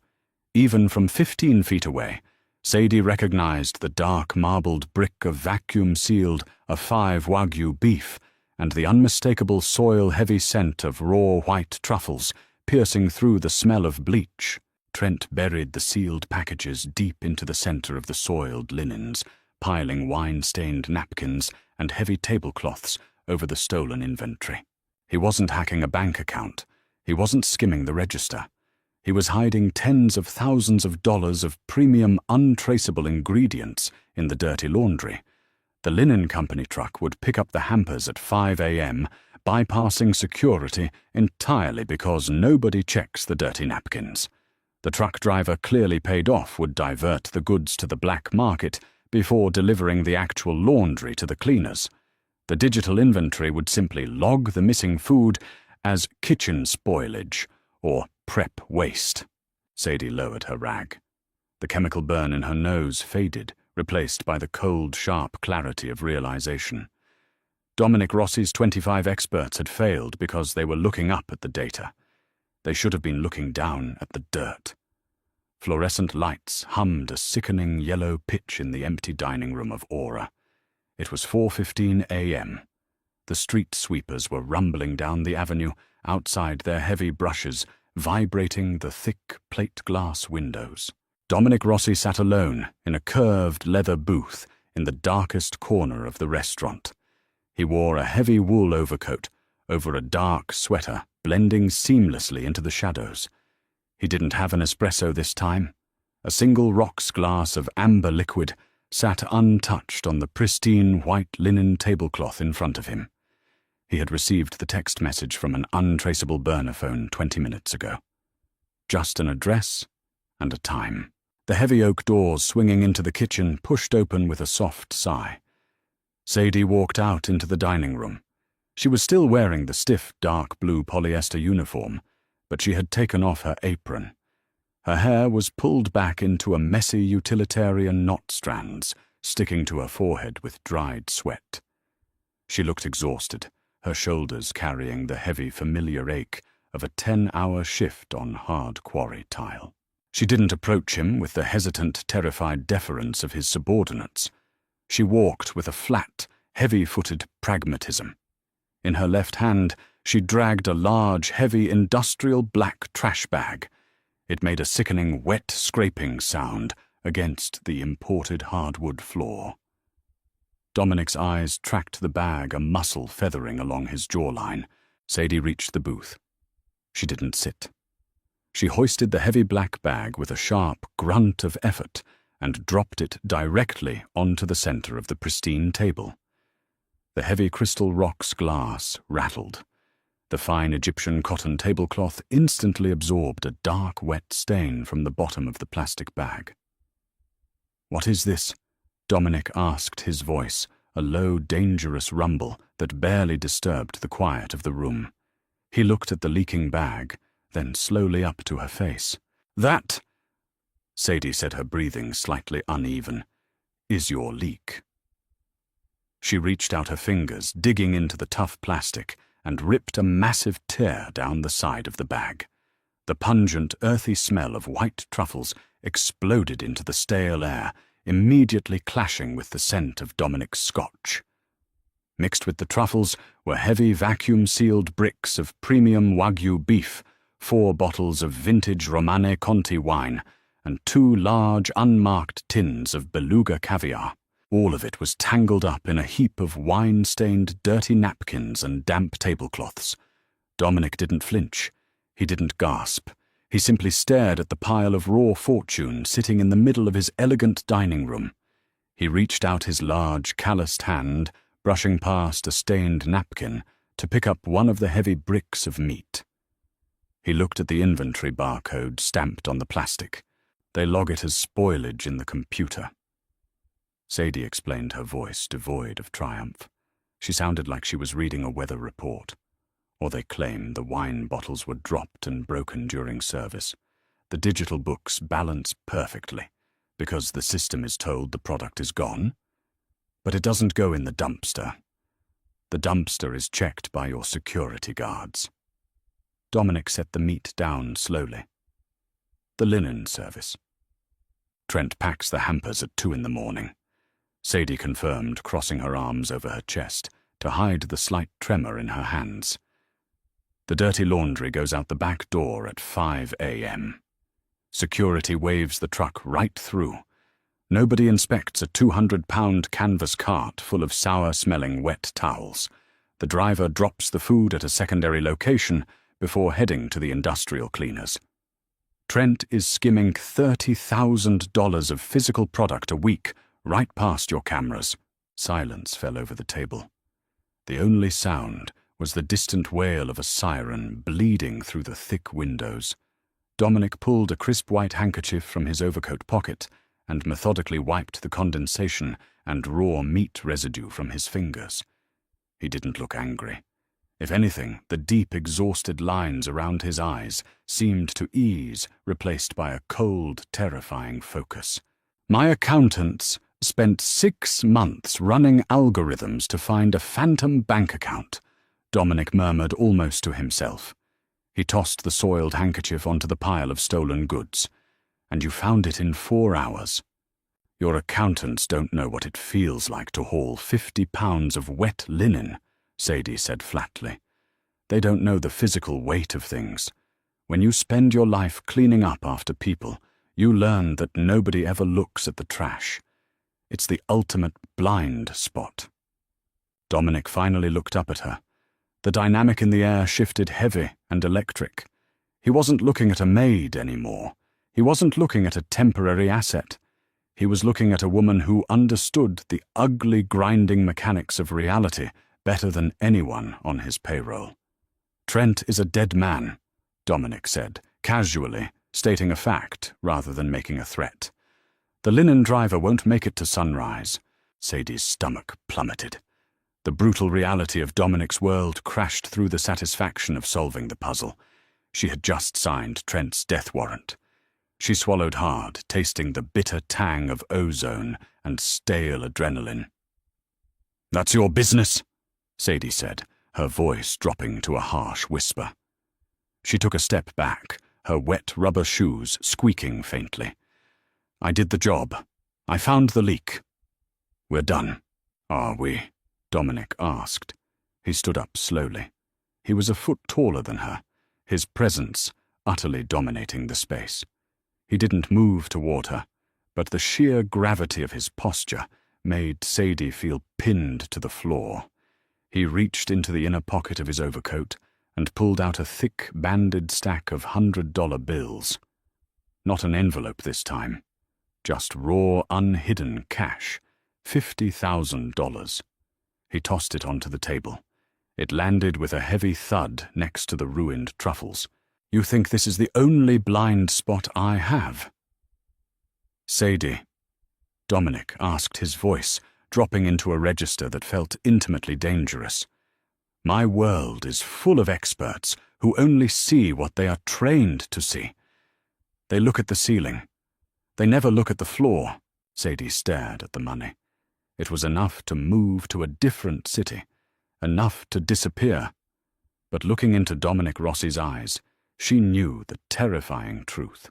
Even from 15 feet away, Sadie recognized the dark marbled brick of vacuum-sealed A5 Wagyu beef and the unmistakable soil-heavy scent of raw white truffles piercing through the smell of bleach. Trent buried the sealed packages deep into the center of the soiled linens, piling wine-stained napkins and heavy tablecloths over the stolen inventory. He wasn't hacking a bank account. He wasn't skimming the register. He was hiding tens of thousands of dollars of premium, untraceable ingredients in the dirty laundry. The linen company truck would pick up the hampers at 5 a.m., bypassing security entirely because nobody checks the dirty napkins. The truck driver, clearly paid off, would divert the goods to the black market before delivering the actual laundry to the cleaners. The digital inventory would simply log the missing food as kitchen spoilage or prep waste. Sadie lowered her rag. The chemical burn in her nose faded, replaced by the cold, sharp clarity of realization. Dominic Rossi's 25 experts had failed because they were looking up at the data. They should have been looking down at the dirt. Fluorescent lights hummed a sickening yellow pitch in the empty dining room of Aura. It was 4:15 a.m. The street sweepers were rumbling down the avenue, outside their heavy brushes, vibrating the thick plate glass windows. Dominic Rossi sat alone in a curved leather booth in the darkest corner of the restaurant. He wore a heavy wool overcoat over a dark sweater, blending seamlessly into the shadows. He didn't have an espresso this time. A single rocks glass of amber liquid sat untouched on the pristine white linen tablecloth in front of him. He had received the text message from an untraceable burner phone 20 minutes ago. Just an address and a time. The heavy oak doors swinging into the kitchen pushed open with a soft sigh. Sadie walked out into the dining room. She was still wearing the stiff dark blue polyester uniform, but she had taken off her apron. Her hair was pulled back into a messy utilitarian knot strands, sticking to her forehead with dried sweat. She looked exhausted, her shoulders carrying the heavy, familiar ache of a 10-hour shift on hard quarry tile. She didn't approach him with the hesitant, terrified deference of his subordinates. She walked with a flat, heavy-footed pragmatism. In her left hand, she dragged a large, heavy, industrial black trash bag. It made a sickening, wet scraping sound against the imported hardwood floor. Dominic's eyes tracked the bag, a muscle feathering along his jawline. Sadie reached the booth. She didn't sit. She hoisted the heavy black bag with a sharp grunt of effort and dropped it directly onto the center of the pristine table. The heavy crystal roc's glass rattled. The fine Egyptian cotton tablecloth instantly absorbed a dark, wet stain from the bottom of the plastic bag. "What is this?" Dominic asked, his voice, a low, dangerous rumble that barely disturbed the quiet of the room. He looked at the leaking bag, then slowly up to her face. "That," Sadie said, her breathing slightly uneven, "is your leak." She reached out her fingers, digging into the tough plastic, and ripped a massive tear down the side of the bag. The pungent, earthy smell of white truffles exploded into the stale air, immediately clashing with the scent of Dominic's scotch. Mixed with the truffles were heavy, vacuum-sealed bricks of premium Wagyu beef, 4 bottles of vintage Romane Conti wine, and 2 large, unmarked tins of beluga caviar. All of it was tangled up in a heap of wine-stained dirty napkins and damp tablecloths. Dominic didn't flinch. He didn't gasp. He simply stared at the pile of raw fortune sitting in the middle of his elegant dining room. He reached out his large, calloused hand, brushing past a stained napkin, to pick up one of the heavy bricks of meat. He looked at the inventory barcode stamped on the plastic. They log it as spoilage in the computer. Sadie explained, her voice devoid of triumph. She sounded like she was reading a weather report. Or they claim the wine bottles were dropped and broken during service. The digital books balance perfectly, because the system is told the product is gone. But it doesn't go in the dumpster. The dumpster is checked by your security guards. Dominic set the meat down slowly. The linen service. Trent packs the hampers at 2 a.m. Sadie confirmed, crossing her arms over her chest to hide the slight tremor in her hands. The dirty laundry goes out the back door at 5 a.m. Security waves the truck right through. Nobody inspects a 200-pound canvas cart full of sour-smelling wet towels. The driver drops the food at a secondary location before heading to the industrial cleaners. Trent is skimming $30,000 of physical product a week right past your cameras. Silence fell over the table. The only sound was the distant wail of a siren bleeding through the thick windows. Dominic pulled a crisp white handkerchief from his overcoat pocket and methodically wiped the condensation and raw meat residue from his fingers. He didn't look angry. If anything, the deep, exhausted lines around his eyes seemed to ease, replaced by a cold, terrifying focus. "My accountants spent 6 months running algorithms to find a phantom bank account," Dominic murmured almost to himself. He tossed the soiled handkerchief onto the pile of stolen goods. "And you found it in 4 hours. Your accountants don't know what it feels like to haul 50 pounds of wet linen," Sadie said flatly. "They don't know the physical weight of things. When you spend your life cleaning up after people, you learn that nobody ever looks at the trash. It's the ultimate blind spot." Dominic finally looked up at her. The dynamic in the air shifted heavy and electric. He wasn't looking at a maid anymore. He wasn't looking at a temporary asset. He was looking at a woman who understood the ugly, grinding mechanics of reality better than anyone on his payroll. "Trent is a dead man," Dominic said, casually, stating a fact rather than making a threat. "The linen driver won't make it to sunrise." Sadie's stomach plummeted. The brutal reality of Dominic's world crashed through the satisfaction of solving the puzzle. She had just signed Trent's death warrant. She swallowed hard, tasting the bitter tang of ozone and stale adrenaline. "That's your business," Sadie said, her voice dropping to a harsh whisper. She took a step back, her wet rubber shoes squeaking faintly. "I did the job. I found the leak." "We're done, are we?" Dominic asked. He stood up slowly. He was a foot taller than her, his presence utterly dominating the space. He didn't move toward her, but the sheer gravity of his posture made Sadie feel pinned to the floor. He reached into the inner pocket of his overcoat and pulled out a thick, banded stack of $100 bills. Not an envelope this time, just raw, unhidden cash, $50,000. He tossed it onto the table. It landed with a heavy thud next to the ruined truffles. "You think this is the only blind spot I have?" "Sadie," Dominic asked, his voice dropping into a register that felt intimately dangerous. "My world is full of experts who only see what they are trained to see. They look at the ceiling. They never look at the floor." Sadie stared at the money. It was enough to move to a different city, enough to disappear. But looking into Dominic Rossi's eyes, she knew the terrifying truth.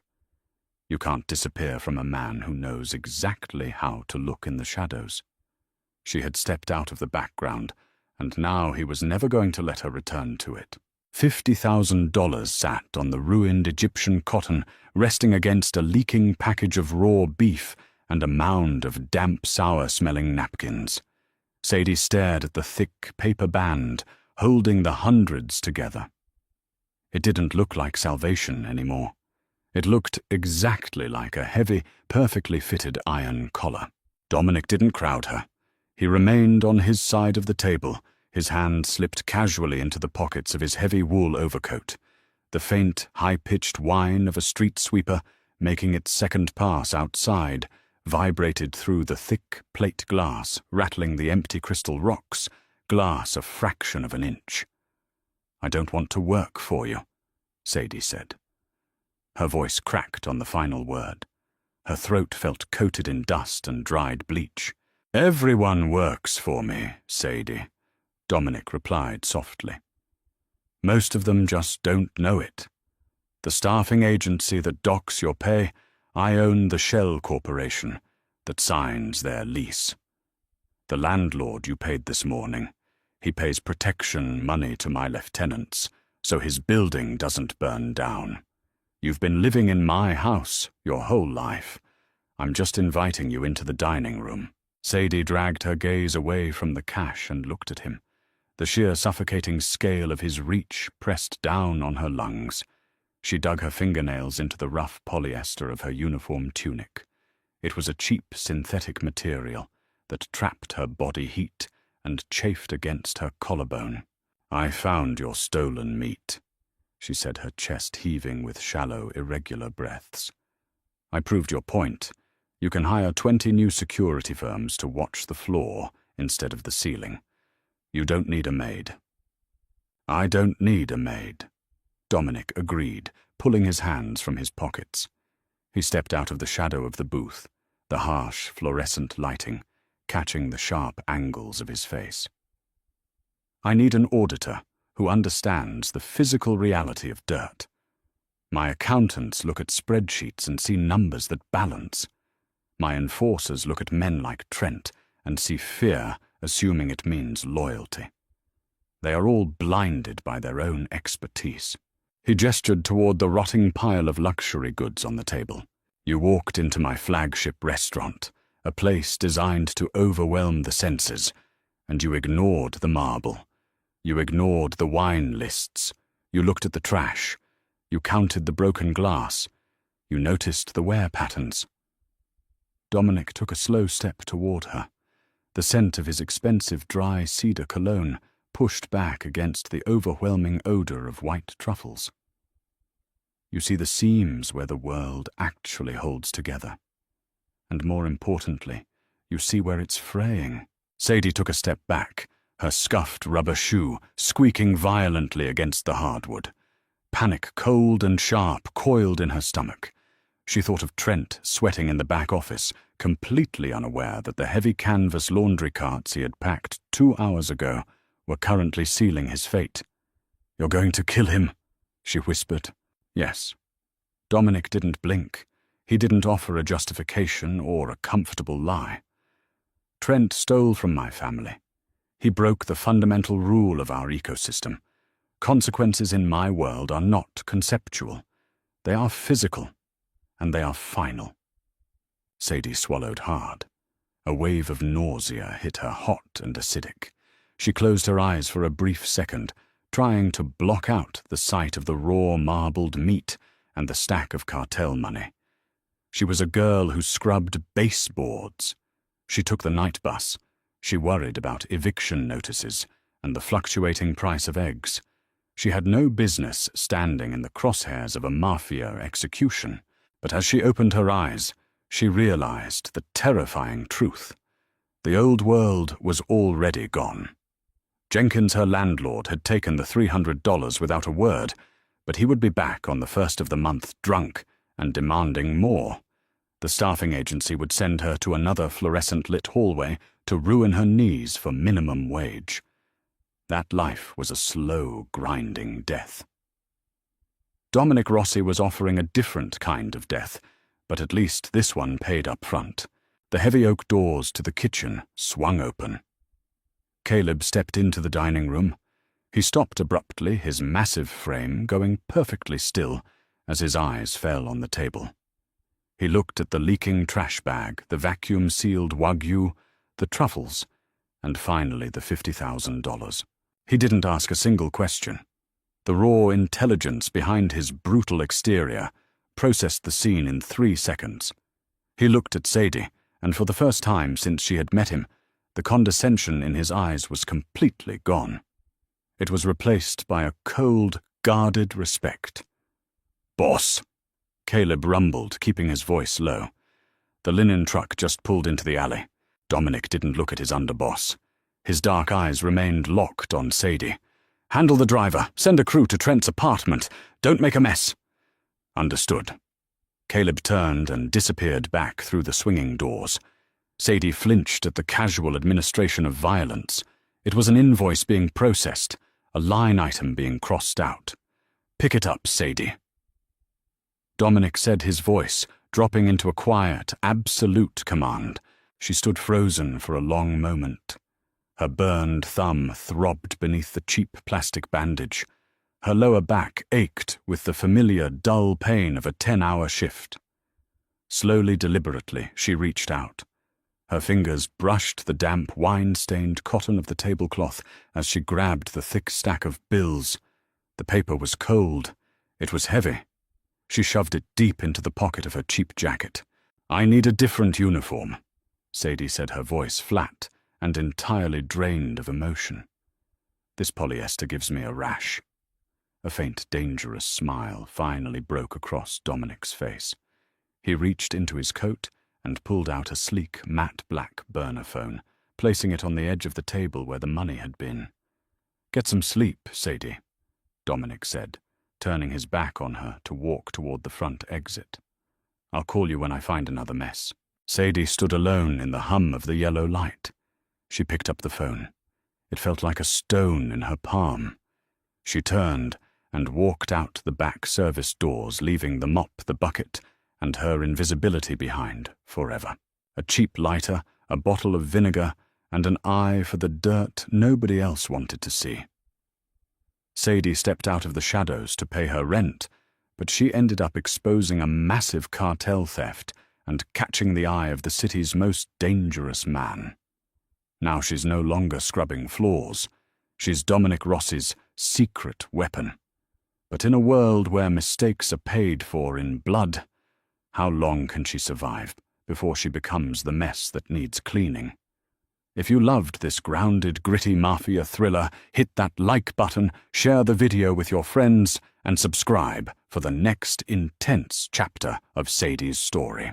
You can't disappear from a man who knows exactly how to look in the shadows. She had stepped out of the background, and now he was never going to let her return to it. $50,000 sat on the ruined Egyptian cotton, resting against a leaking package of raw beef and a mound of damp, sour-smelling napkins. Sadie stared at the thick paper band, holding the hundreds together. It didn't look like salvation anymore. It looked exactly like a heavy, perfectly fitted iron collar. Dominic didn't crowd her. He remained on his side of the table, his hand slipped casually into the pockets of his heavy wool overcoat, the faint, high-pitched whine of a street sweeper making its second pass outside, vibrated through the thick plate glass, rattling the empty crystal rocks, glass a fraction of an inch. "I don't want to work for you," Sadie said. Her voice cracked on the final word. Her throat felt coated in dust and dried bleach. "Everyone works for me, Sadie," Dominic replied softly. "Most of them just don't know it. The staffing agency that docks your pay, I own the shell corporation that signs their lease. The landlord you paid this morning, he pays protection money to my lieutenants, so his building doesn't burn down. You've been living in my house your whole life. I'm just inviting you into the dining room." Sadie dragged her gaze away from the cash and looked at him. The sheer suffocating scale of his reach pressed down on her lungs. She dug her fingernails into the rough polyester of her uniform tunic. It was a cheap synthetic material that trapped her body heat and chafed against her collarbone. "I found your stolen meat," she said, her chest heaving with shallow, irregular breaths. "I proved your point. You can hire 20 new security firms to watch the floor instead of the ceiling. You don't need a maid." "I don't need a maid," Dominic agreed, pulling his hands from his pockets. He stepped out of the shadow of the booth, the harsh, fluorescent lighting catching the sharp angles of his face. "I need an auditor who understands the physical reality of dirt. My accountants look at spreadsheets and see numbers that balance. My enforcers look at men like Trent and see fear, assuming it means loyalty. They are all blinded by their own expertise." He gestured toward the rotting pile of luxury goods on the table. "You walked into my flagship restaurant, a place designed to overwhelm the senses, and you ignored the marble. You ignored the wine lists. You looked at the trash. You counted the broken glass. You noticed the wear patterns." Dominic took a slow step toward her. The scent of his expensive dry cedar cologne pushed back against the overwhelming odor of white truffles. "You see the seams where the world actually holds together. And more importantly, you see where it's fraying." Sadie took a step back, her scuffed rubber shoe squeaking violently against the hardwood. Panic, cold and sharp, coiled in her stomach. She thought of Trent sweating in the back office, completely unaware that the heavy canvas laundry carts he had packed 2 hours ago were currently sealing his fate. "You're going to kill him," she whispered. Yes. Dominic didn't blink. He didn't offer a justification or a comfortable lie. Trent stole from my family. He broke the fundamental rule of our ecosystem. Consequences in my world are not conceptual. They are physical, and they are final. Sadie swallowed hard. A wave of nausea hit her hot and acidic. She closed her eyes for a brief second, trying to block out the sight of the raw marbled meat and the stack of cartel money. She was a girl who scrubbed baseboards. She took the night bus. She worried about eviction notices and the fluctuating price of eggs. She had no business standing in the crosshairs of a mafia execution, but as she opened her eyes, she realized the terrifying truth. The old world was already gone. Jenkins, her landlord, had taken the $300 without a word, but he would be back on the first of the month drunk and demanding more. The staffing agency would send her to another fluorescent-lit hallway to ruin her knees for minimum wage. That life was a slow, grinding death. Dominic Rossi was offering a different kind of death, but at least this one paid up front. The heavy oak doors to the kitchen swung open. Caleb stepped into the dining room. He stopped abruptly, his massive frame going perfectly still as his eyes fell on the table. He looked at the leaking trash bag, the vacuum-sealed Wagyu, the truffles, and finally the $50,000. He didn't ask a single question. The raw intelligence behind his brutal exterior processed the scene in 3 seconds. He looked at Sadie, and for the first time since she had met him, the condescension in his eyes was completely gone. It was replaced by a cold, guarded respect. "Boss," Caleb rumbled, keeping his voice low. The linen truck just pulled into the alley. Dominic didn't look at his underboss. His dark eyes remained locked on Sadie. "Handle the driver. Send a crew to Trent's apartment. Don't make a mess." Understood. Caleb turned and disappeared back through the swinging doors. Sadie flinched at the casual administration of violence. It was an invoice being processed, a line item being crossed out. "Pick it up, Sadie." Dominic said his voice, dropping into a quiet, absolute command. She stood frozen for a long moment. Her burned thumb throbbed beneath the cheap plastic bandage. Her lower back ached with the familiar, dull pain of a 10-hour shift. Slowly, deliberately, she reached out. Her fingers brushed the damp, wine-stained cotton of the tablecloth as she grabbed the thick stack of bills. The paper was cold. It was heavy. She shoved it deep into the pocket of her cheap jacket. "I need a different uniform," Sadie said, her voice flat and entirely drained of emotion. "This polyester gives me a rash." A faint, dangerous smile finally broke across Dominic's face. He reached into his coat and pulled out a sleek, matte black burner phone, placing it on the edge of the table where the money had been. "Get some sleep, Sadie," Dominic said, turning his back on her to walk toward the front exit. "I'll call you when I find another mess." Sadie stood alone in the hum of the yellow light. She picked up the phone. It felt like a stone in her palm. She turned and walked out the back service doors, leaving the mop, the bucket, and her invisibility behind forever. A cheap lighter, a bottle of vinegar, and an eye for the dirt nobody else wanted to see. Sadie stepped out of the shadows to pay her rent, but she ended up exposing a massive cartel theft and catching the eye of the city's most dangerous man. Now she's no longer scrubbing floors. She's Dominic Rossi's secret weapon. But in a world where mistakes are paid for in blood, how long can she survive before she becomes the mess that needs cleaning? If you loved this grounded, gritty mafia thriller, hit that like button, share the video with your friends, and subscribe for the next intense chapter of Sadie's story.